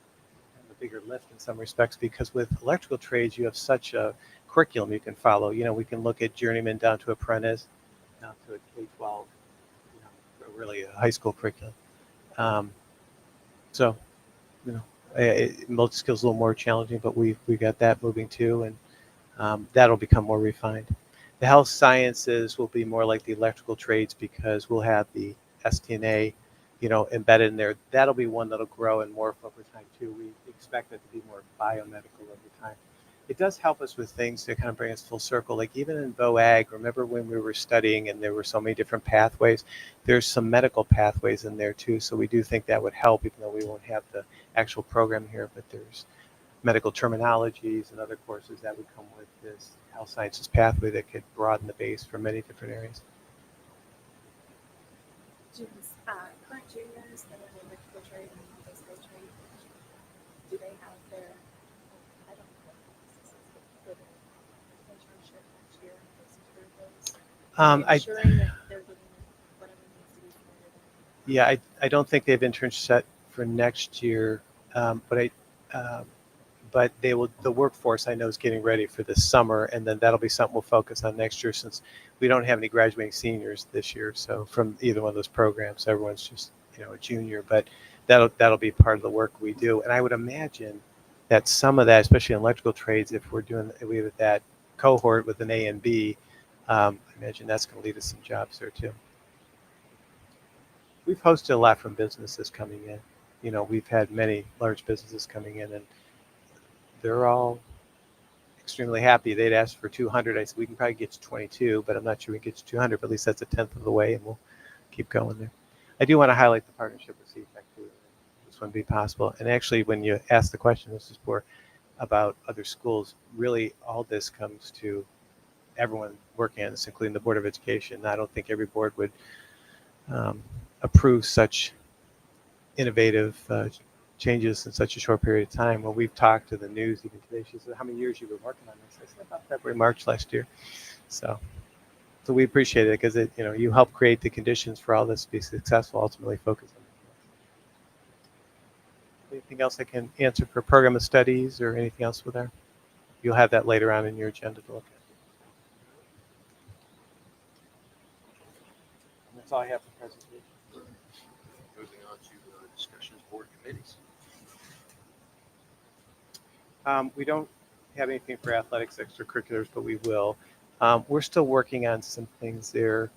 bigger lift in some respects because with electrical trades, you have such a curriculum you can follow. We can look at journeyman down to apprentice, down to a K-12, really a high school curriculum. So, multi-skills is a little more challenging, but we got that moving too, and that'll become more refined. The health sciences will be more like the electrical trades because we'll have the STNA, embedded in there. That'll be one that'll grow and morph over time too. We expect it to be more biomedical over time. It does help us with things to kind of bring us full circle. Like even in VOAG, remember when we were studying and there were so many different pathways? There's some medical pathways in there too. So we do think that would help, even though we won't have the actual program here, but there's medical terminologies and other courses that would come with this health sciences pathway that could broaden the base for many different areas. Current juniors that are in electrical trade and multi-skill trade, do they have their, I don't know, for their internship next year? Ensuring that they're getting whatever needs to be submitted. Yeah, I don't think they have interns set for next year, but they will. The workforce I know is getting ready for this summer, and then that'll be something we'll focus on next year since we don't have any graduating seniors this year. So from either one of those programs, everyone's just a junior. But that'll be part of the work we do, and I would imagine that some of that, especially in electrical trades, if we have that cohort with an A and B, I imagine that's going to lead to some jobs there too. We've hosted a lot from businesses coming in. We've had many large businesses coming in, and they're all extremely happy. They'd asked for 200. I said, we can probably get to 22, but I'm not sure we can get to 200, but at least that's a tenth of the way, and we'll keep going there. I do want to highlight the partnership with CTEC too. This wouldn't be possible. And actually, when you ask the question, this is for about other schools, really all this comes to everyone working on this, including the Board of Education. I don't think every board would approve such innovative changes in such a short period of time. When we've talked to the news even today, she said, how many years you've been working on this? I said, about February, March last year. So we appreciate it because you help create the conditions for all this to be successful, ultimately focus on it. Anything else I can answer for program of studies or anything else with there? You'll have that later on in your agenda to look at. And that's all I have for presentation. Moving on to discussions, board committees. We don't have anything for athletics extracurriculars, but we will. We're still working on some things there.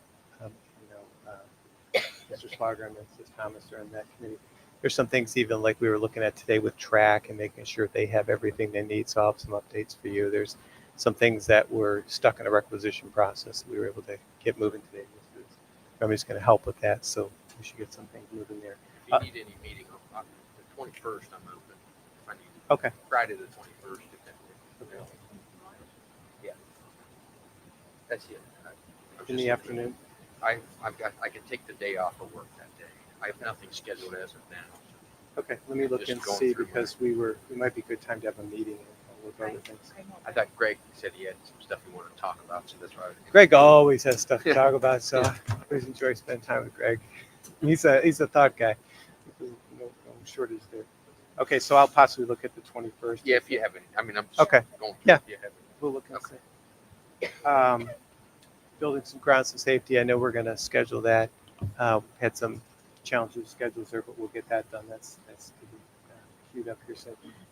Mr. Slaughter and Mrs. Thomas are in that committee. There's some things even like we were looking at today with track and making sure they have everything they need. So I'll have some updates for you. There's some things that were stuck in a requisition process. We were able to get moving today. Remy's going to help with that, so we should get some things moving there. If you need any meeting on the 21st, I'm open. If I need Okay. Friday the 21st, if that works. Okay. Yeah. That's it. In the afternoon? I can take the day off of work that day. I have nothing scheduled as of now. Okay, let me look Just and going see through because we might be a good time to have a meeting and look at other things. I thought Greg said he had some stuff he wanted to talk about, so that's why. Greg always has stuff to Yeah. talk about, so I always enjoy spending time with Greg. He's a thought guy. No shortage there. Okay, so I'll possibly look at the 21st. Yeah, if you have any. I mean, I'm just Okay. going through Yeah. if you have any. We'll look and Okay. see. Building some grounds and safety. I know we're going to schedule that. Had some challenges with schedules there, but we'll get that done. That's queued up here. So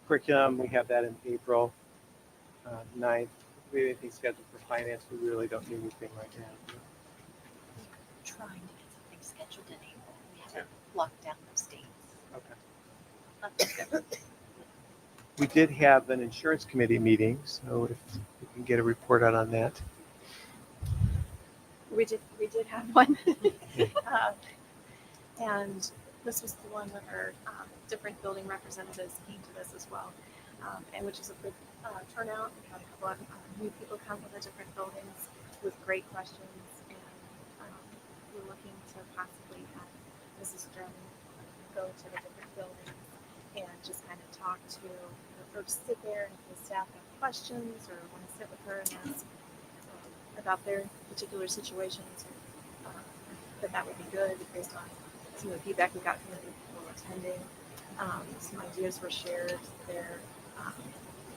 curriculum, we have that in April 9th. We have anything scheduled for finance? We really don't need anything right now. Trying to get something scheduled in April. We haven't locked down those dates. Okay. Nothing's good. We did have an insurance committee meeting, so if we can get a report out on that. We did have one. And this was the one with our different building representatives came to this as well, and which is a good turnout. We had a couple of new people come from the different buildings with great questions, and we're looking to possibly have Mrs. Drum go to the different buildings and just kind of talk to, or just sit there, and if the staff have questions or want to sit with her and ask about their particular situations, that would be good based on some of the feedback we got from the people attending. Some ideas were shared there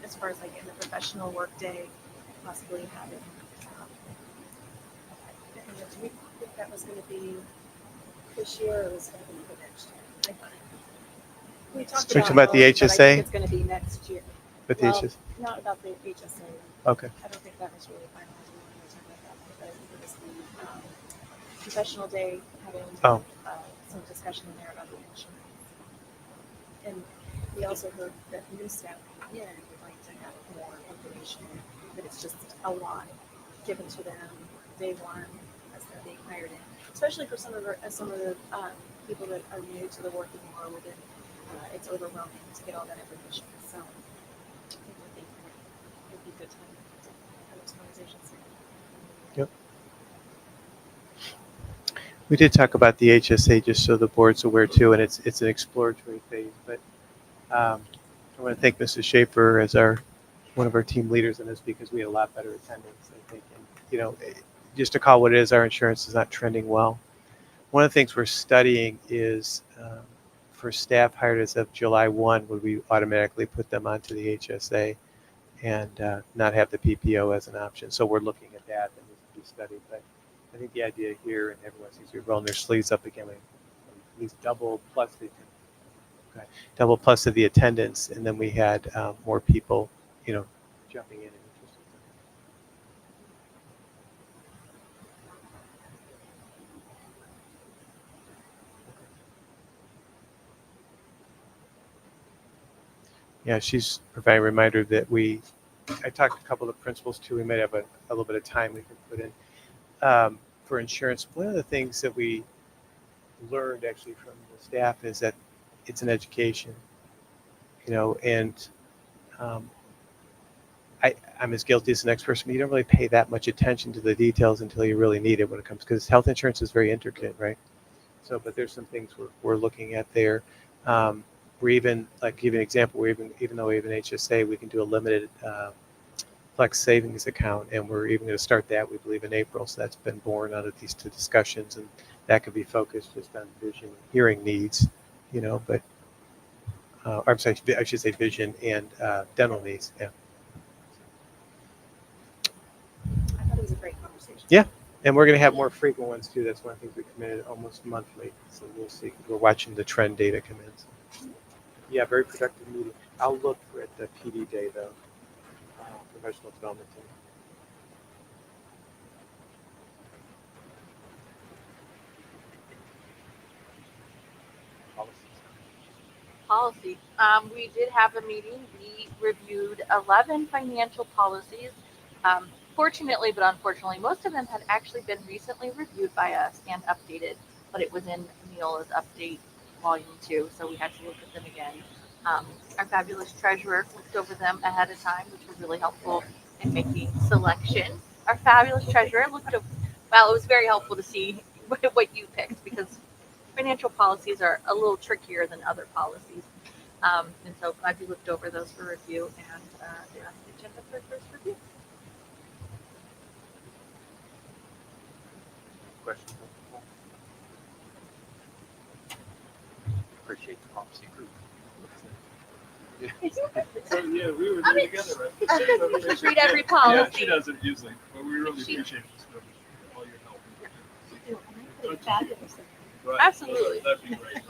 as far as like in the professional work day, possibly having. Do we think that was going to be this year or was going to be for next year? We talked Talking about the both, but I HSA? think it's going to be next year. But the Well, HSA? not about the HSA. Okay. I don't think that was really finalized. We wanted to talk about that, but I think it was the professional day having some discussion in there about the insurance. And we also heard that new staff coming in would like to have more information, that it's just a lot given to them day one as they're being hired in, especially for some of the people that are new to the working world, and it's overwhelming to get all that information. So I think it would be a good time to have those conversations. Yep. We did talk about the HSA just so the board's aware too, and it's an exploratory phase. But I want to thank Mrs. Schaefer as one of our team leaders in this, because we had a lot better attendance, I think. And, just to call what it is, our insurance is not trending well. One of the things we're studying is for staff hired as of July 1, would we automatically put them onto the HSA and not have the PPO as an option? So we're looking at that, and needs to be studied. But I think the idea here, and everyone seems to be rolling their sleeves up again, at least double plus of the attendance, and then we had more people, jumping in and interested. Yeah, she's providing a reminder that I talked to a couple of principals too. We might have a little bit of time we can put in for insurance. One of the things that we learned actually from the staff is that it's an education, and I'm as guilty as the next person. You don't really pay that much attention to the details until you really need it when it comes, because health insurance is very intricate, right? So, but there's some things we're looking at there. We're even, like, give you an example, even though we have an HSA, we can do a limited flex savings account, and we're even going to start that, we believe, in April. So that's been born out of these two discussions, and that could be focused just on vision, hearing needs, but I'm sorry, I should say vision and dental needs. Yeah. I thought it was a great conversation. Yeah. And we're going to have more frequent ones too. That's one of the things we committed almost monthly. So we'll see. We're watching the trend data come in. Yeah, very productive meeting. I'll look for at the PD day though. Professional development team. Policy. We did have a meeting. We reviewed 11 financial policies. Fortunately, but unfortunately, most of them had actually been recently reviewed by us and updated, but it was in Neola's update volume 2, so we had to look at them again. Our fabulous treasurer looked over them ahead of time, which was really helpful in making selections. Our fabulous treasurer looked over, well, it was very helpful to see what you picked, because financial policies are a little trickier than other policies. And so glad you looked over those for review, and they're on the agenda for first review. Questions? Appreciate the policy group. So, yeah, we were I there mean, together, right? you should read every Yeah, policy. she doesn't usually, but we really appreciate all your help. Fabulous. Right. Absolutely. That'd be great,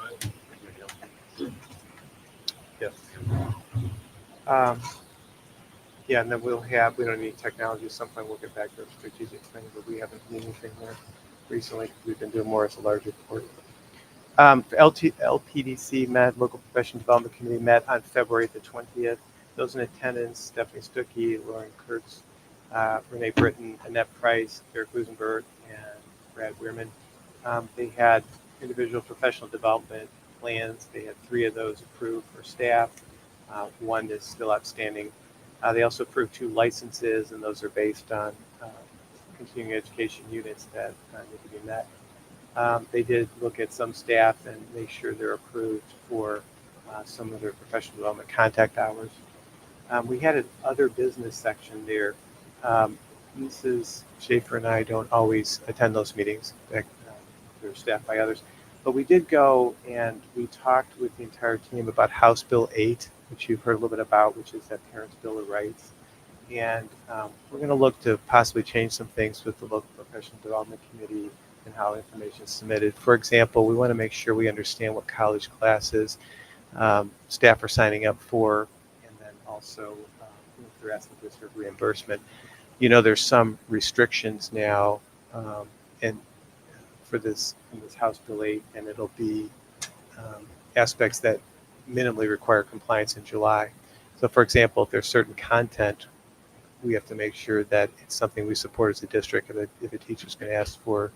right? Yeah, and then we don't need technology. At some point we'll get back to our strategic thing, but we haven't seen anything there recently. We've been doing more as a larger report. LPDC met, Local Professional Development Committee met on February the 20th. Those in attendance, Stephanie Stuckey, Lauren Kurtz, Renee Britton, Annette Price, Derek Lusenberg, and Brad Weirman. They had individual professional development plans. They had 3 of those approved for staff. 1 is still outstanding. They also approved 2 licenses, and those are based on continuing education units that need to be met. They did look at some staff and make sure they're approved for some of their professional development contact hours. We had an other business section there. Mrs. Schaefer and I don't always attend those meetings. In fact, they're staffed by others. But we did go and we talked with the entire team about House Bill 8, which you've heard a little bit about, which is that Parents' Bill of Rights. And we're going to look to possibly change some things with the Local Professional Development Committee and how information is submitted. For example, we want to make sure we understand what college classes staff are signing up for, and then also if they're asking for sort of reimbursement. You know, there's some restrictions now and for this in this House Bill 8, and it'll be aspects that minimally require compliance in July. So, for example, if there's certain content, we have to make sure that it's something we support as a district. If a teacher's going to ask for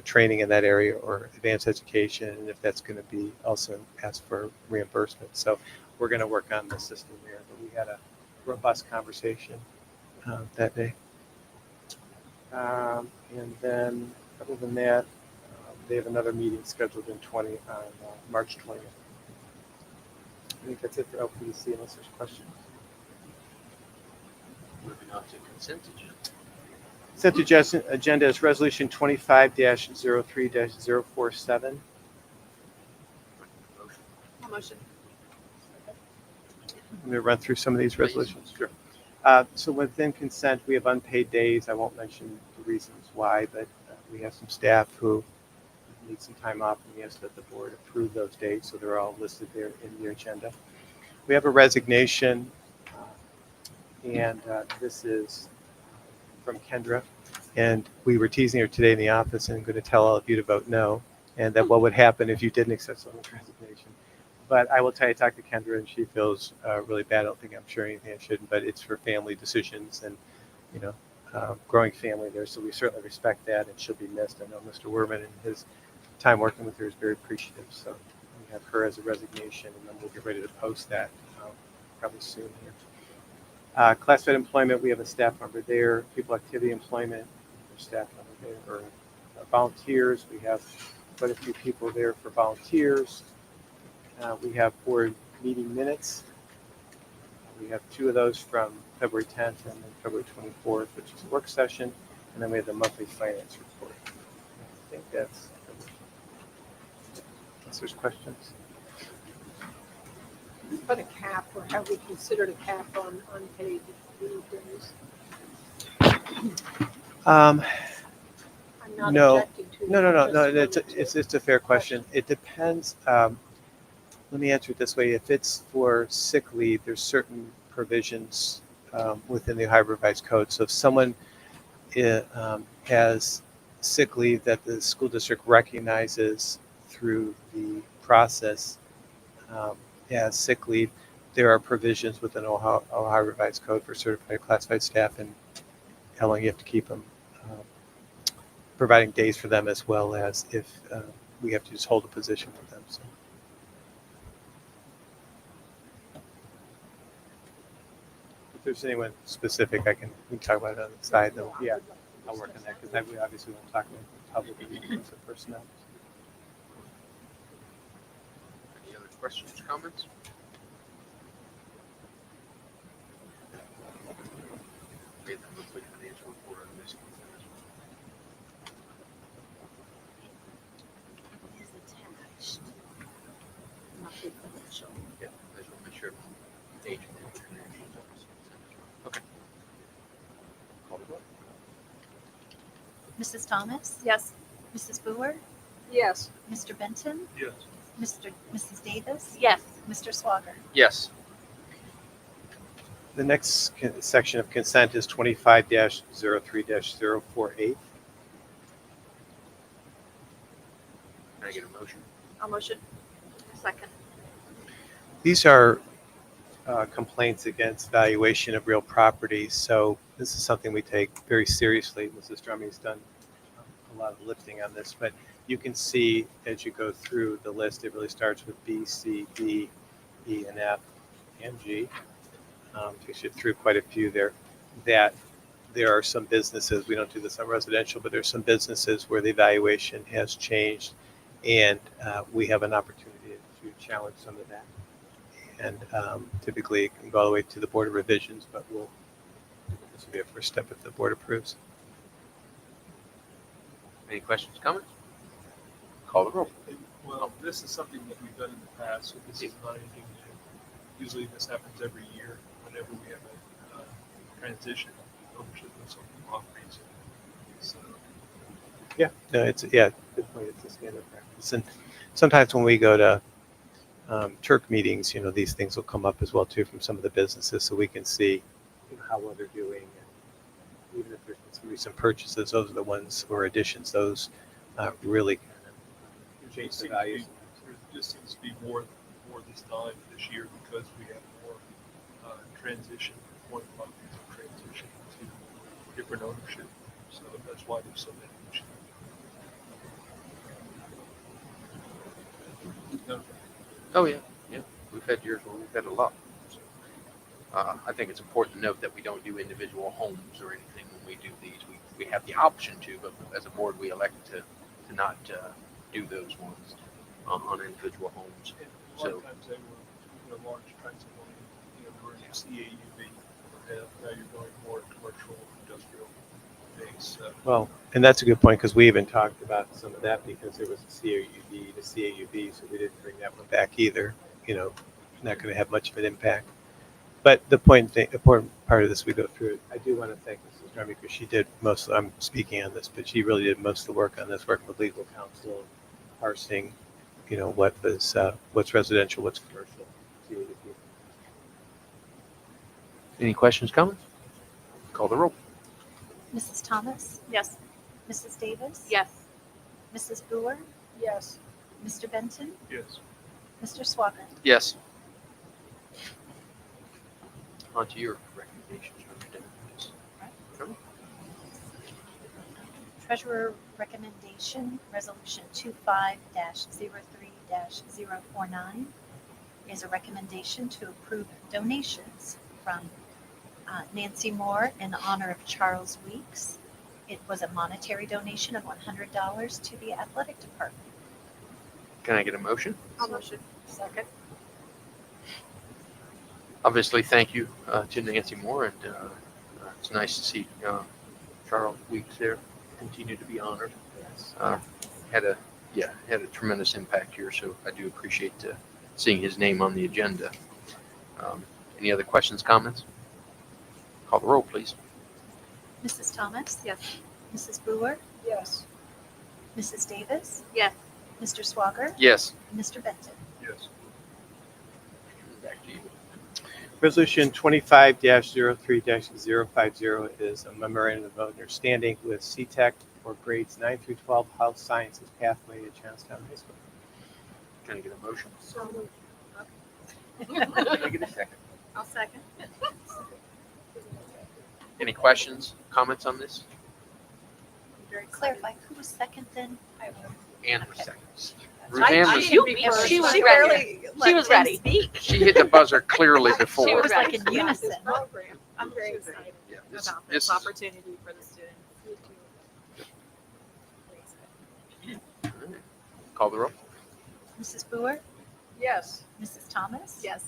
training in that area or advanced education, and if that's going to be also asked for reimbursement. So we're going to work on the system there. But we had a robust conversation that day. And then other than that, they have another meeting scheduled on March 20th. I think that's it for LPDC unless there's questions. Moving on to consent agenda. Consent agenda is resolution 25-03-047. Motion. Let me run through some of these resolutions. Sure. So within consent, we have unpaid days. I won't mention the reasons why, but we have some staff who need some time off, and we ask that the board approve those dates, so they're all listed there in your agenda. We have a resignation, and this is from Kendra, and we were teasing her today in the office and I'm going to tell all of you to vote no, and that what would happen if you didn't accept someone's resignation. But I will tell you, talk to Kendra, and she feels really bad. I don't think I'm sharing anything I shouldn't, but it's for family decisions and, you know, growing family there. So we certainly respect that, and she'll be missed. I know Mr. Werman and his time working with her is very appreciative. So we have her as a resignation, and then we'll get ready to post that probably soon here. Classified employment, we have a staff member there. People activity employment, staff member there. Or volunteers, we have quite a few people there for volunteers. We have board meeting minutes. We have 2 of those from February 10th and then February 24th, which is a work session. And then we have the monthly finance report. I think that's it. Unless there's questions. Put a cap, or have we considered a cap on unpaid leave days? I'm not No. objecting to it. No. Just wanted to- It's a fair question. It depends. Let me answer it this way. If it's for sick leave, there's certain provisions within the Ohio Revised Code. So if someone has sick leave that the school district recognizes through the process as sick leave, there are provisions within Ohio Revised Code for certified classified staff and how long you have to keep them, providing days for them, as well as if we have to just hold a position for them. So. If there's anyone specific, we can talk about it on the side, though. Yeah, I'll work on that, because we obviously won't talk about public meetings of personnel. Any other questions or comments? Okay, the monthly financial report on this. Is attached. Monthly financial. Yeah, I just want to make sure. Age. Okay. Call the vote. Mrs. Thomas? Yes. Mrs. Boer? Yes. Mr. Benton? Yes. Mrs. Davis? Yes. Mr. Swager? Yes. The next section of consent is 25-03-048. Can I get a motion? I'll motion. Second. These are complaints against valuation of real property. So this is something we take very seriously. Mrs. Drummy's done a lot of lifting on this, but you can see as you go through the list, it really starts with B, C, D, E, and F, and G. Takes you through quite a few there. That there are some businesses, we don't do this on residential, but there's some businesses where the valuation has changed, and we have an opportunity to challenge some of that. And typically it can go all the way to the Board of Revisions, but this will be a first step if the board approves. Any questions, comments? Call the roll. Well, this is something that we've done in the past, so this is not anything new. Usually this happens every year whenever we have a transition of ownership of some properties. So, Yeah, no, good point. It's a standard practice. And sometimes when we go to Turk meetings, these things will come up as well too from some of the businesses, so we can see how well they're doing. And even if there's some recent purchases, those are the ones or additions, those really kind of change the values. There just seems to be more this time this year because we have more transition, one property transition to different ownership. So that's why there's so many issues. No. Oh, yeah. We've had years where we've had a lot. So, I think it's important to note that we don't do individual homes or anything when we do these. We have the option to, but as a board, we elect to not do those ones on individual homes. A lot of times they were large tracts of land, they were in CAUV, and now you're going more commercial, industrial base. Well, and that's a good point because we even talked about some of that because there was a CAUV to CAUV, so we didn't bring that one back either. Not going to have much of an impact. But the important part of this we go through it. I do want to thank Mrs. Drummond because she did I'm speaking on this, but she really did most of the work on this, working with legal counsel, parsing, what's residential, what's commercial. Any questions, comments? Call the roll. Mrs. Thomas? Yes. Mrs. Davis? Yes. Mrs. Brewer? Yes. Mr. Benton? Yes. Mr. Swager? Yes. On to your recommendations. Treasurer recommendation, resolution 25-03-049 is a recommendation to approve donations from Nancy Moore in honor of Charles Weeks. It was a monetary donation of $100 to the athletic department. Can I get a motion? I'll motion. Second. Obviously, thank you to Nancy Moore, and it's nice to see Charles Weeks there continue to be honored. Had a tremendous impact here, so I do appreciate seeing his name on the agenda. Any other questions, comments? Call the roll, please. Mrs. Thomas? Yes. Mrs. Brewer? Yes. Mrs. Davis? Yes. Mr. Swager? Yes. Mr. Benton? Yes. Back to you. Resolution 25-03-050 is a memorandum of understanding with CTEC for grades 9 through 12 Health Sciences Pathway at Johnstown High School. Can I get a motion? So moved. Can I get a second? I'll second. Any questions, comments on this? Very clarify, who was second then? Anne was seconds. I Ruthann was, didn't be first. She was ready. She was ready. she hit the buzzer clearly before. She It was was like in unison. Program. I'm very excited Yeah, about this this is- opportunity for the students. Call the roll. Mrs. Brewer? Yes. Mrs. Thomas? Yes.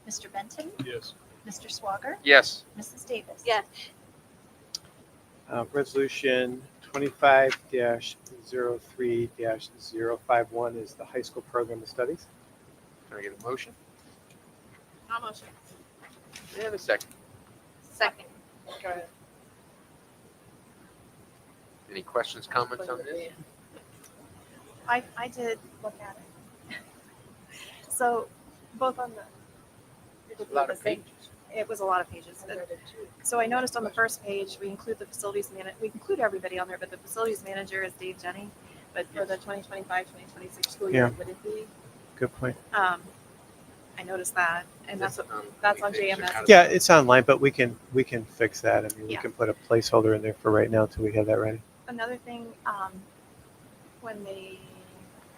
Mr. Benton? Yes. Mr. Swager? Yes. Mrs. Davis? Yes. Resolution 25-03-051 is the high school program of studies. Can I get a motion? I'll motion. And a second. Second. Go ahead. Any questions, comments on this? I did look at it. So both on the, It's a lot of pages. it was a lot of pages. I read it too. So I noticed on the first page, we include the facilities manager, we include everybody on there, but the facilities manager is Dave Jenny. But for the 2025-2026 school year, Yeah. would it be? Good point. I noticed that, and that's on JMS. Yeah, it's online, but we can fix that. I mean, we Yeah. can put a placeholder in there for right now until we have that ready. Another thing, when they,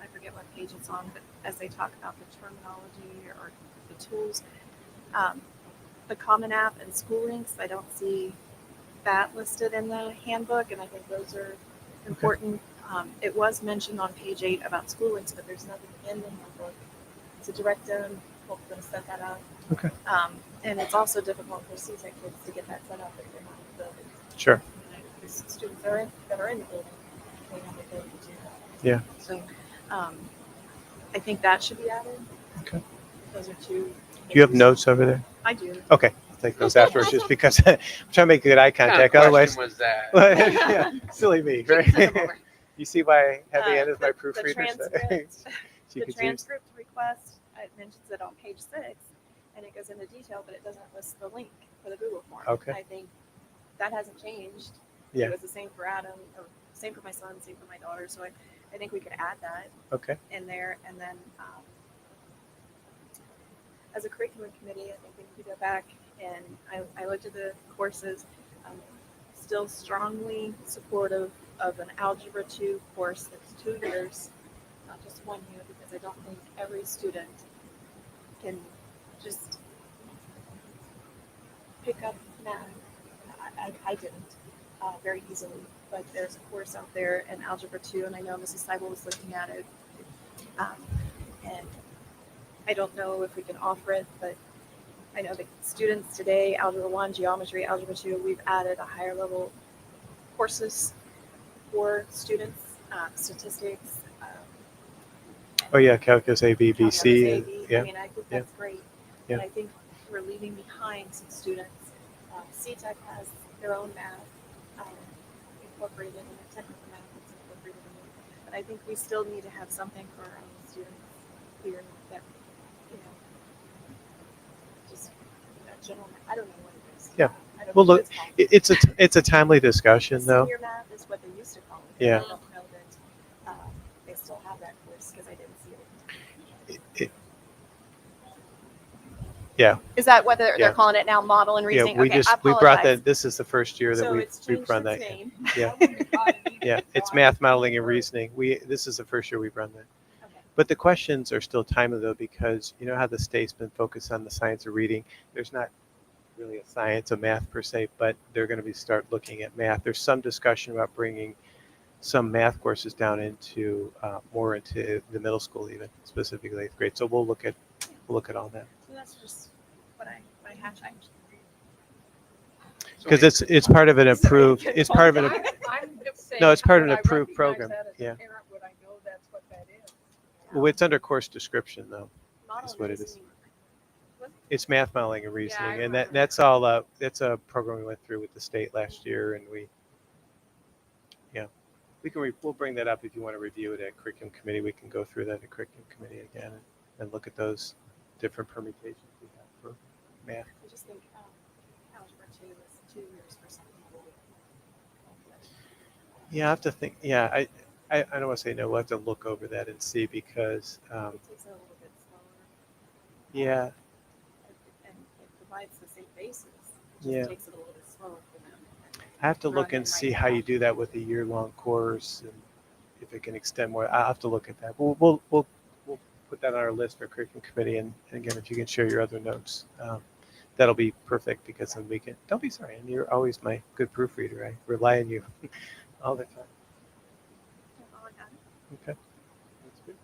I forget what page it's on, but as they talk about the terminology or the tools, the Common App and School Links, I don't see that listed in the handbook, and I think those are important. It was mentioned on page 8 about School Links, but there's nothing in the handbook to direct them. Hope them to set that up. Okay. And it's also difficult for CTEC kids to get that set up if they're not in the building. Sure. There's students that are in the building, they have the ability to do that. Yeah. So I think that should be added. Okay. Those are two. Do you have notes over there? I do. Okay, I'll take those afterwards just because I'm trying to make good eye contact. Otherwise, was that? yeah, silly me, right? You see why heavy hand is my The proofreader? transcript, She the could use. transcript request, it mentions it on page 6, and it goes into detail, but it doesn't list the link for the Google form. Okay. I think that hasn't changed. Yeah. It was the same for Adam, or same for my son, same for my daughter. So I think we could add that Okay. in there. And then as a curriculum committee, I think we need to go back and I looked at the courses. Still strongly supportive of an Algebra 2 course that's 2 years, not just 1 year, because I don't think every student can just pick up math. I didn't very easily, but there's a course out there in Algebra 2, and I know Mrs. Seibel was looking at it. And I don't know if we can offer it, but I know that students today, Algebra 1, Geometry, Algebra 2, we've added a higher level courses for students, statistics. Oh yeah, calculus A, B, B, calculus C. A, and- B. Yeah. I mean, I think that's great. Yeah. And I think we're leaving behind some students. CTEC has their own math incorporated in the technical math that's incorporated in it. But I think we still need to have something for our own students here that, just that general, I don't know what it is. Yeah. I don't Well, know what look, it's called. it's a timely discussion though. Senior math is what they used to call it. Yeah. I don't know that they still have that course because I didn't see it. Yeah. Is that what they're Yeah. calling it now? Model and Yeah, reasoning? we okay, just I we brought apologize. that. This is the first year that So we've it's changed run its that. name. Yeah. Yeah, it's math modeling and reasoning. This is the first year we've run that. Okay. But the questions are still timely though, because you know how the state's been focused on the science of reading. There's not really a science of math per se, but they're going to be start looking at math. There's some discussion about bringing some math courses down into more into the middle school, even specifically 8th grade. So we'll look at all that So that's just what my hatch I because it's part of an approved. It's part of an. I'm just saying, No, it's part of an would I approved recognize program. that as a Yeah. parent? Would I know that's what that is? Well, it's under course description though. model That's what it is. reasoning. It's math modeling and I reasoning, and remember. that's all. That's a program we went through with the state last year, and we'll bring that up if you want to review it at curriculum committee. We can go through that at curriculum committee again and look at those different permutations we have for math. I just think algebra 2 is 2 years for some people. Yeah, I have to think. Yeah, I don't want to say no. We'll have to look over that and see because It takes it a little bit slower. yeah, And it provides the same basis. It just Yeah. takes it a little bit slower for them. I have to look Running and right see how now. you do that with a year-long course and if it can extend more. I'll have to look at that. We'll put that on our list for curriculum committee. And again, if you can share your other notes, that'll be perfect because then we can. Don't be sorry, and you're always my good proofreader. I rely on you all the time. That's all I got. Okay, that's good.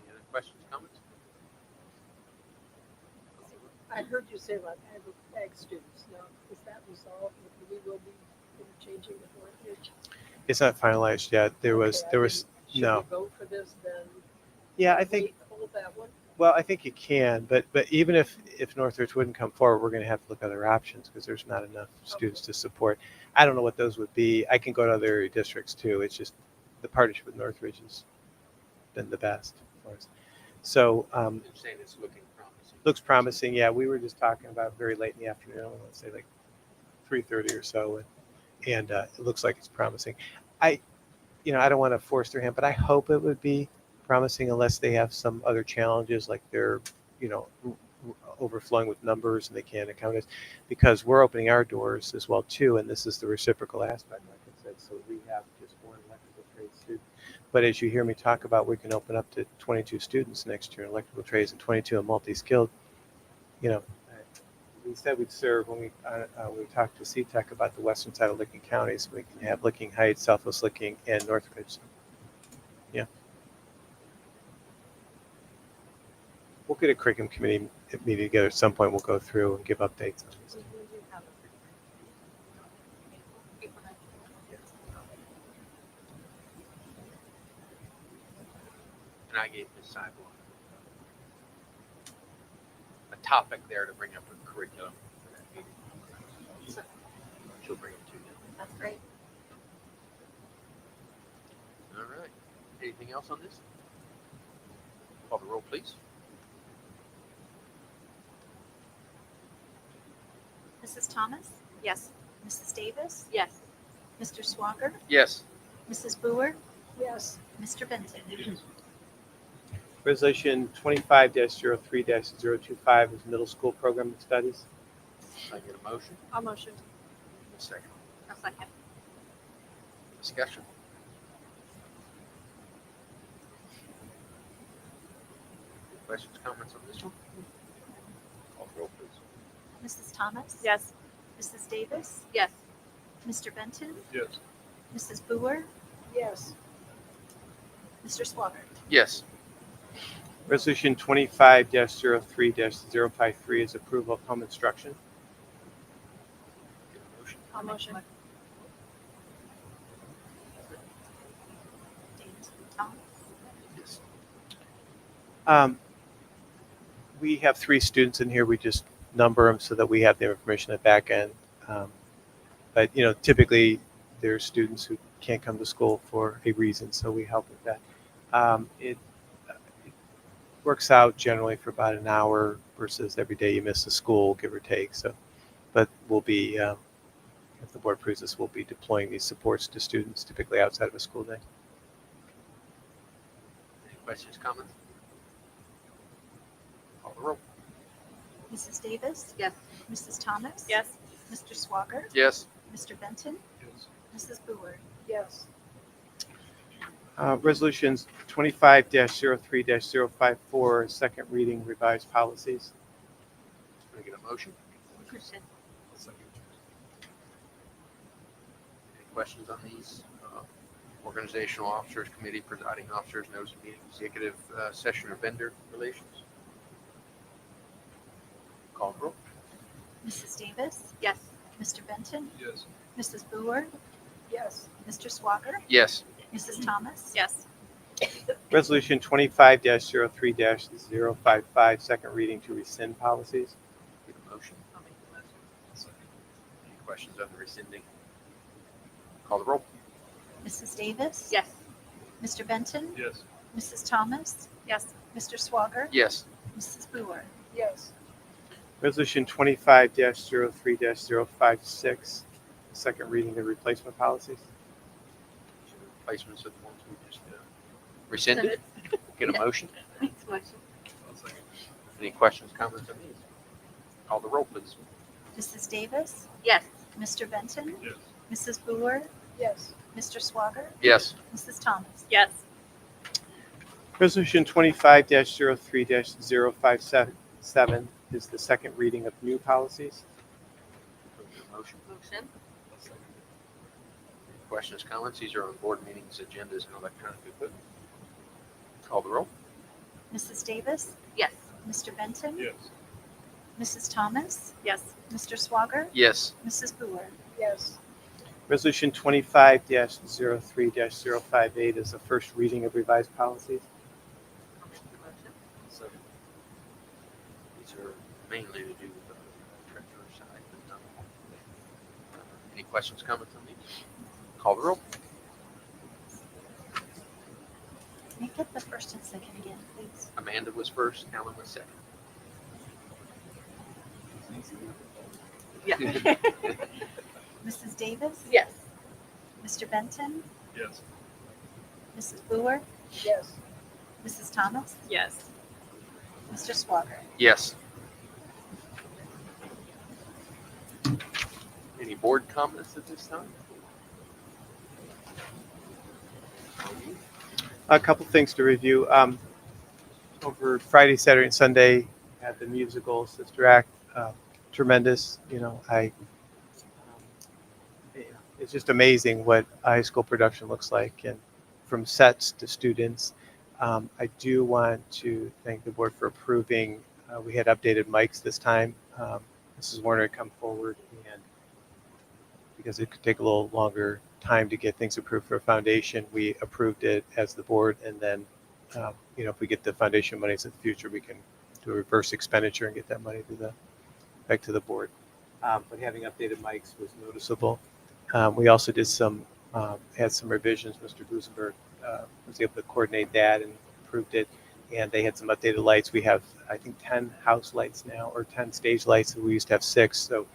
Any other questions, comments? I heard you say about ag students. Now, is that resolved? We will be interchanging with Northridge? It's not finalized yet. There was Should no. we go for this then? Yeah, I think. Hold that one? Well, I think you can, but even if Northridge wouldn't come forward, we're going to have to look at other options because there's not enough students to support. I don't know what those would be. I can go to other districts too. It's just the partnership with Northridge been the best for us. So I'm saying it's looking promising. looks promising. Yeah, we were just talking about very late in the afternoon, let's say like 3:30 or so, and it looks like it's promising. I don't want to force their hand, but I hope it would be promising unless they have some other challenges, like they're, overflowing with numbers and they can't account it, because we're opening our doors as well too, and this is the reciprocal aspect, like I said. So we have just one electrical trade student, but as you hear me talk about, we can open up to 22 students next year in electrical trades and 22 in multi-skilled. We said we'd serve when we talked to CTEC about the western side of Licking County, so we can have Licking Heights, Southwest Licking, and Northridge. Yeah. We'll get a curriculum committee meeting together at some point. We'll go through and give updates on this. And I gave Ms. Sidewalk a topic there to bring up with curriculum for that meeting. She'll bring it to you. That's great. All right. Anything else on this? Call the roll, please. Mrs. Thomas? Yes. Mrs. Davis? Yes. Mr. Swager? Yes. Mrs. Boer? Yes. Mr. Benton? Resolution 25-03-025 is middle school program and studies. I get a motion. I'll motion. A second. A second. Discussion. Questions, comments on this one? Call the roll, please. Mrs. Thomas? Yes. Mrs. Davis? Yes. Mr. Benton? Yes. Mrs. Boer? Yes. Mr. Swager? Yes. Resolution 25-03-053 is approval of home instruction. Get a motion. I'll motion. Davis? Thomas? Yes. We have 3 students in here. We just number them so that we have the information at back end. But typically there's students who can't come to school for a reason, so we help with that. It works out generally for about an hour versus every day you miss a school, give or take. So, but we'll be, if the board approves this, we'll be deploying these supports to students typically outside of a school day. Any questions, comments? Call the roll. Mrs. Davis? Yes. Mrs. Thomas? Yes. Mr. Swager? Yes. Mr. Benton? Yes. Mrs. Boer? Yes. Resolutions 25-03-054, second reading, revised policies. Can I get a motion? Motion. Any questions on these? Organizational officers, committee presiding officers, notice of meeting, executive session or vendor relations? Call the roll. Mrs. Davis? Yes. Mr. Benton? Yes. Mrs. Boer? Yes. Mr. Swager? Yes. Mrs. Thomas? Yes. Resolution 25-03-055, second reading to rescind policies. Get a motion. I'll make the motion. Any questions on the rescinding? Call the roll. Mrs. Davis? Yes. Mr. Benton? Yes. Mrs. Thomas? Yes. Mr. Swager? Yes. Mrs. Boer? Yes. Resolution 25-03-056, second reading of replacement policies. Replacements of the ones we just rescinded. Get a motion. Makes a motion. Any questions, comments on these? Call the roll, please. Mrs. Davis? Yes. Mr. Benton? Yes. Mrs. Boer? Yes. Mr. Swager? Yes. Mrs. Thomas? Yes. Resolution 25-03-057 is the second reading of new policies. Get a motion. Motion. Any questions, comments? These are on board meetings, agendas, and electronic equipment. Call the roll. Mrs. Davis? Yes. Mr. Benton? Yes. Mrs. Thomas? Yes. Mr. Swager? Yes. Mrs. Boer? Yes. Resolution 25-03-058 is the first reading of revised policies. I'll make the motion. These are mainly to do with the treasurer side. But, any questions, comments on these? Call the roll. Can you get the first and second again, please? Amanda was first, Alan was second. Yeah. Mrs. Davis? Yes. Mr. Benton? Yes. Mrs. Brewer? Yes. Mrs. Thomas? Yes. Mr. Swager? Yes. Any board comments at this time? A couple things to review. Over Friday, Saturday, and Sunday, had the musical Sister Act. Tremendous. It's just amazing what a high school production looks like, and from sets to students. I do want to thank the board for approving. We had updated mics this time. Mrs. Warner had come forward, and because it could take a little longer time to get things approved for a foundation, we approved it as the board, and then if we get the foundation monies in the future, we can do a reverse expenditure and get that money back to the board. But having updated mics was noticeable. We also did had some revisions. Mr. Gusenberg was able to coordinate that and approved it. And they had some updated lights. We have, I think, 10 house lights now, or 10 stage lights. We used to have 6. So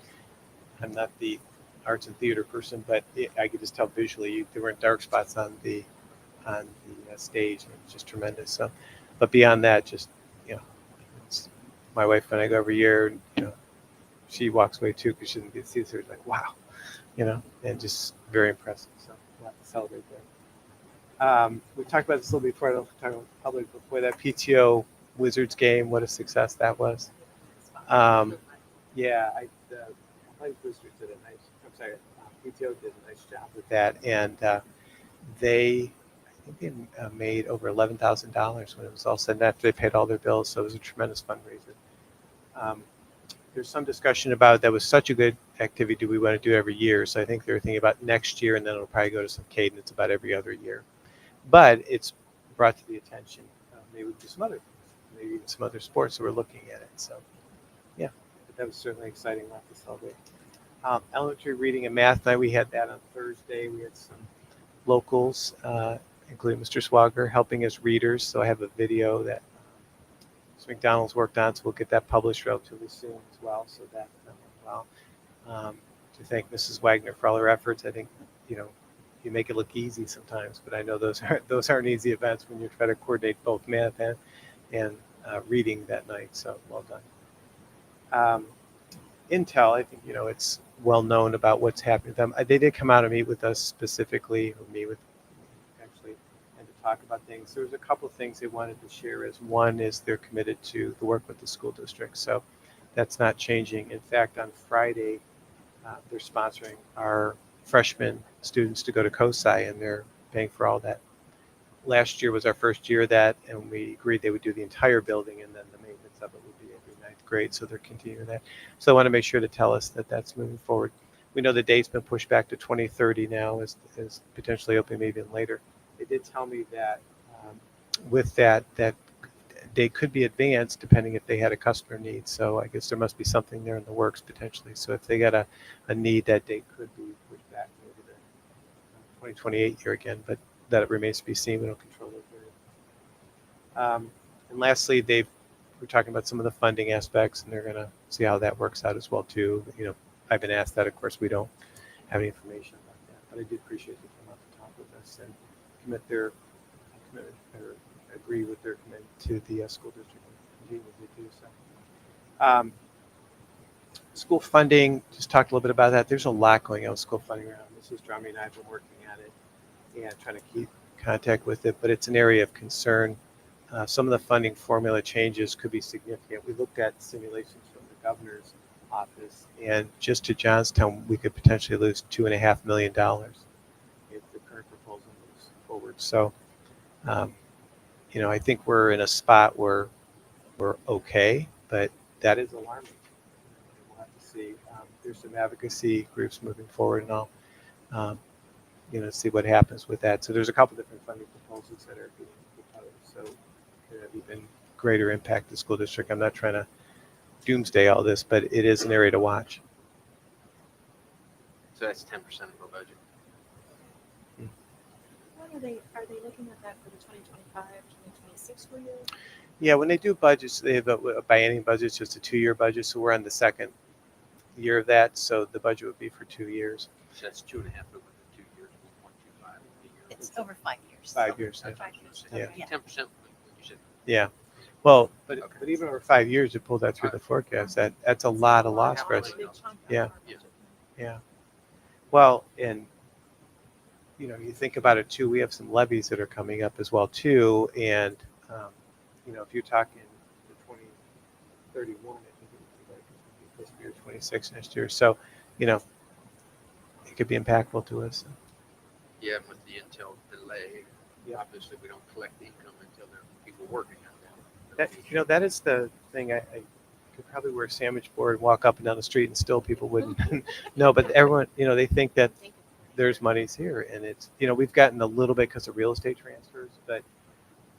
I'm not the arts and theater person, but I could just tell visually there weren't dark spots on the stage. And it was just tremendous. So, but beyond that, just it's my wife and I go every year. She walks away too because she didn't get to see this. It's like, wow, and just very impressive. So we'll have to celebrate that. We talked about this a little before. I don't talk about the public before that PTO Wizards game. What a success that was. Yeah, I think Wizards did a nice. I'm sorry, PTO did a nice job with that, and I think they made over $11,000 when it was all said and after they paid all their bills. So it was a tremendous fundraiser. There's some discussion about that was such a good activity. Do we want to do it every year? So I think they're thinking about next year, and then it'll probably go to some cadence about every other year. But it's brought to the attention. Maybe we do some other things, maybe even some other sports. So we're looking at it. So yeah, but that was certainly exciting. Lot to celebrate. Elementary reading and math night. We had that on Thursday. We had some locals, including Mr. Swager, helping as readers. So I have a video that McDonald's worked on, so we'll get that published relatively soon as well. So that went well. To thank Mrs. Wagner for all her efforts. I think you make it look easy sometimes, but I know those aren't easy events when you try to coordinate both math and reading that night. So well done. Intel, I think it's well known about what's happening with them. They did come out and meet with us specifically, or meet with actually, and to talk about things. There was a couple of things they wanted to share. One is they're committed to the work with the school district, so that's not changing. In fact, on Friday, they're sponsoring our freshman students to go to COSI, and they're paying for all that. Last year was our first year of that, and we agreed they would do the entire building, and then the maintenance of it would be every 9th grade, so they're continuing that. So I want to make sure to tell us that that's moving forward. We know the date's been pushed back to 2030 now, as potentially opening maybe even later. They did tell me that with that date could be advanced depending if they had a customer need. So I guess there must be something there in the works potentially. So if they got a need, that date could be pushed back maybe to 2028 year again, but that remains to be seen. We don't control those areas. And lastly, we're talking about some of the funding aspects, and they're going to see how that works out as well too. I've been asked that. Of course, we don't have any information about that, but I did appreciate they come up to talk with us and commit their commitment or agree with their commitment to the school district and continue to do so. School funding, just talked a little bit about that. There's a lot going on with school funding around. Mrs. Drummy and I have been working at it and trying to keep contact with it, but it's an area of concern. Some of the funding formula changes could be significant. We looked at simulations from the governor's office, and just to Johnstown, we could potentially lose $2.5 million if the current proposal moves forward. So, I think we're in a spot where we're okay, but that is alarming. We'll have to see. There's some advocacy groups moving forward, and I'll, see what happens with that. So there's a couple different funding proposals that are being proposed. So could have even greater impact to the school district. I'm not trying to doomsday all this, but it is an area to watch. So that's 10% of our budget. are they looking at that for the 2025-2026 school year? Yeah, when they do budgets, they have a biennium budget, it's just a 2-year budget. So we're on the second year of that. So the budget would be for 2 years. So that's 2.5 over the 2 years, 1.25 a year. It's over 5 years. 5 years. That's Yeah. what I was Yeah. saying. 10% when you said. Yeah. Well, but Okay. but even over 5 years, to pull that through the forecast, that's a lot of loss for us. That's a big chunk out of Yeah. our budget. Yeah. Well, and you think about it too. We have some levies that are coming up as well too, and if you're talking the 2031, I think it would be like fiscal year 26 next year. So, it could be impactful to us. Yeah, and with the Intel delay, Yeah. obviously we don't collect the income until there are people working on That that is the thing. I could probably wear a sandwich board and walk up and down the street and still people wouldn't know. But everyone, they think that there's monies here, and it's we've gotten a little bit because of real estate transfers, but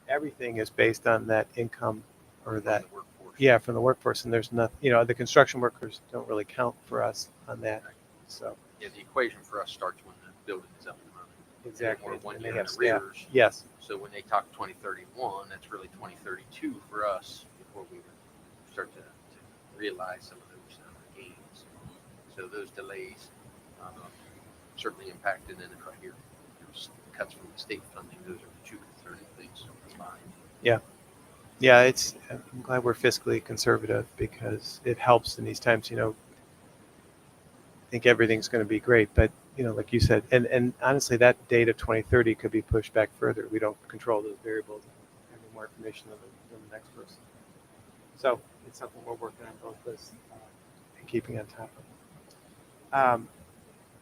everything is based on that income or from that the workforce. yeah from the workforce, and there's nothing. The construction workers don't really count for us on that. So Yeah, the equation for us starts when the building is up and running. exactly, We're 1 and year they in have staff. arrears. Yes. So when they talk 2031, that's really 2032 for us before we would start to realize some of those gains. So those delays certainly impact. And then if I hear there's cuts from the state funding, those are the two concerning things. So it's fine. Yeah, I'm glad we're fiscally conservative because it helps in these times. Think everything's going to be great, but like you said, and honestly, that date of 2030 could be pushed back further. We don't control those variables. Having more information than the next person. So it's something we're working on both lists and keeping on top of.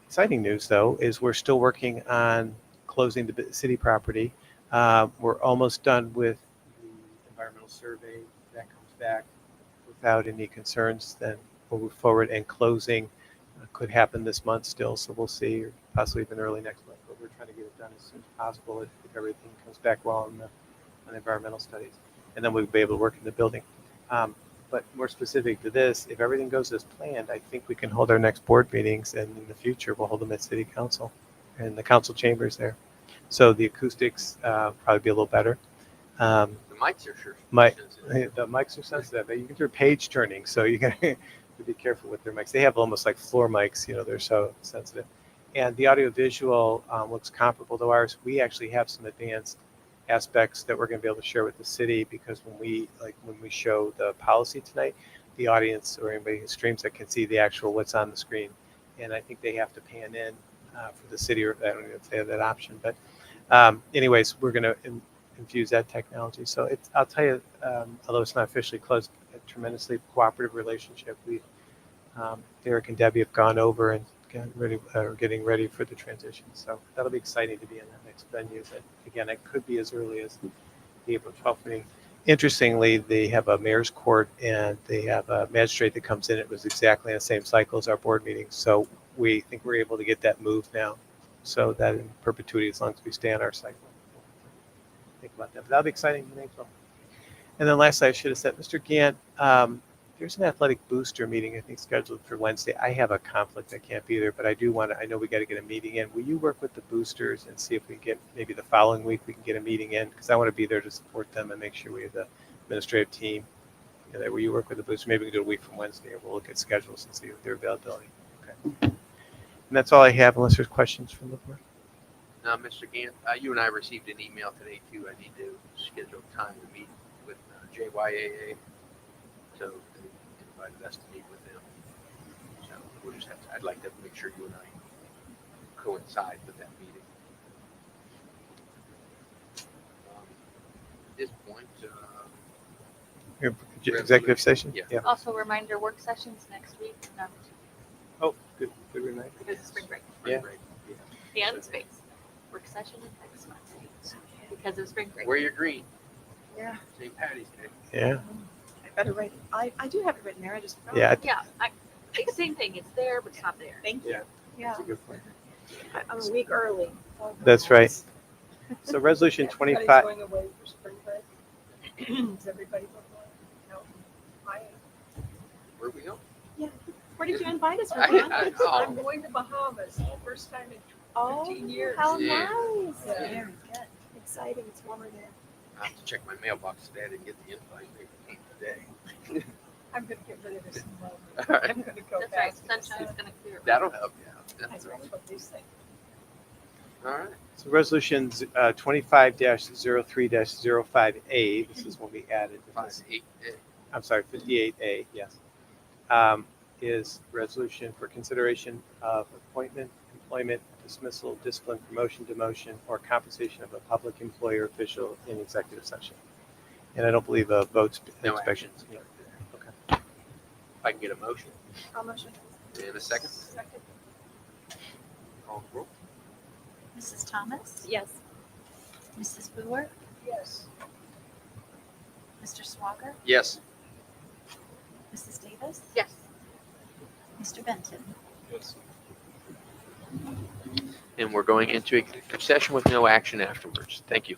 Exciting news, though, is we're still working on closing the city property. We're almost done with the environmental survey. If that comes back without any concerns, then we'll move forward, and closing could happen this month still. So we'll see, or possibly even early next month. But we're trying to get it done as soon as possible if everything comes back well on the environmental studies, and then we'll be able to work in the building. But more specific to this, if everything goes as planned, I think we can hold our next board meetings, and in the future we'll hold them at City Council and the council chambers there. So the acoustics probably be a little better. The mics are sure. The mics are sensitive. You can do page turning, so you got to be careful with their mics. They have almost like floor mics. They're so sensitive. And the audio visual looks comparable to ours. We actually have some advanced aspects that we're going to be able to share with the city, because when we show the policy tonight, the audience or anybody who streams that can see the actual what's on the screen. And I think they have to pan in for the city, or I don't know if they have that option. But anyways, we're going to infuse that technology. So I'll tell you, although it's not officially closed, a tremendously cooperative relationship. Derek and Debbie have gone over and getting ready for the transition. So that'll be exciting to be in that next venue. But again, it could be as early as the April 12th meeting. Interestingly, they have a mayor's court and they have a magistrate that comes in. It was exactly the same cycle as our board meeting. So we think we're able to get that moved now, so that in perpetuity, as long as we stay on our cycle. Think about that. But that'll be exciting in April. And then lastly, I should have said, Mr. Gant, there's an athletic booster meeting, I think, scheduled for Wednesday. I have a conflict. I can't be there, but I know we got to get a meeting in. Will you work with the boosters and see if we can get, maybe the following week, we can get a meeting in? Because I want to be there to support them and make sure we have the administrative team. Will you work with the booster? Maybe we can do a week from Wednesday, or we'll look at schedules and see what their availability. Okay. And that's all I have, unless there's questions from the board. Now, Mr. Gant, you and I received an email today too. I need to schedule time to meet with JYAA. So they invited us to meet with them. So we'll just I'd like to make sure you and I coincide with that meeting. At this point, Executive session? Yeah. Also, reminder, work sessions next week, not Oh, good reminder. because of spring break. Yeah. right. And space. Work session is next month because of spring break. Wear your green. Yeah, St. Patty's Day. Yeah. I better write it. I do have it written there. I just forgot. Yeah. Yeah, same thing. It's there, but it's not there. Thank you. Yeah. Yeah, That's a good point. I'm a week early. That's right. So resolution Everybody's 25. going away for spring break. Is everybody going? No. Where we go? Yeah. Where did you invite us? I- Ron? I- oh. I'm going to Bahamas, first time in Oh, 15 years. how Yeah. nice. Yeah. Very good. Exciting. It's warmer there. I have to check my mailbox today. I didn't get the invite. Maybe it came today. I'm gonna get rid of this moment. All right. I'm gonna go That's right, back. to the sunshine's gonna clear. That'll help you out. That's what they say. All right. So resolutions 25-03-05A, this is when we added, this. 5, 8, I'm sorry, 58A, yes, is resolution for consideration of appointment, employment, dismissal, discipline, promotion, demotion, or compensation of a public employee or official in executive session. And I don't believe a vote's No expected. actions. Yeah. Okay. If I can get a motion I'll motion. in a second. Second. Call the roll. Mrs. Thomas? Yes. Mrs. Boer? Yes. Mr. Swager? Yes. Mrs. Davis? Yes. Mr. Benton? Yes. And we're going into executive session with no action afterwards. Thank you.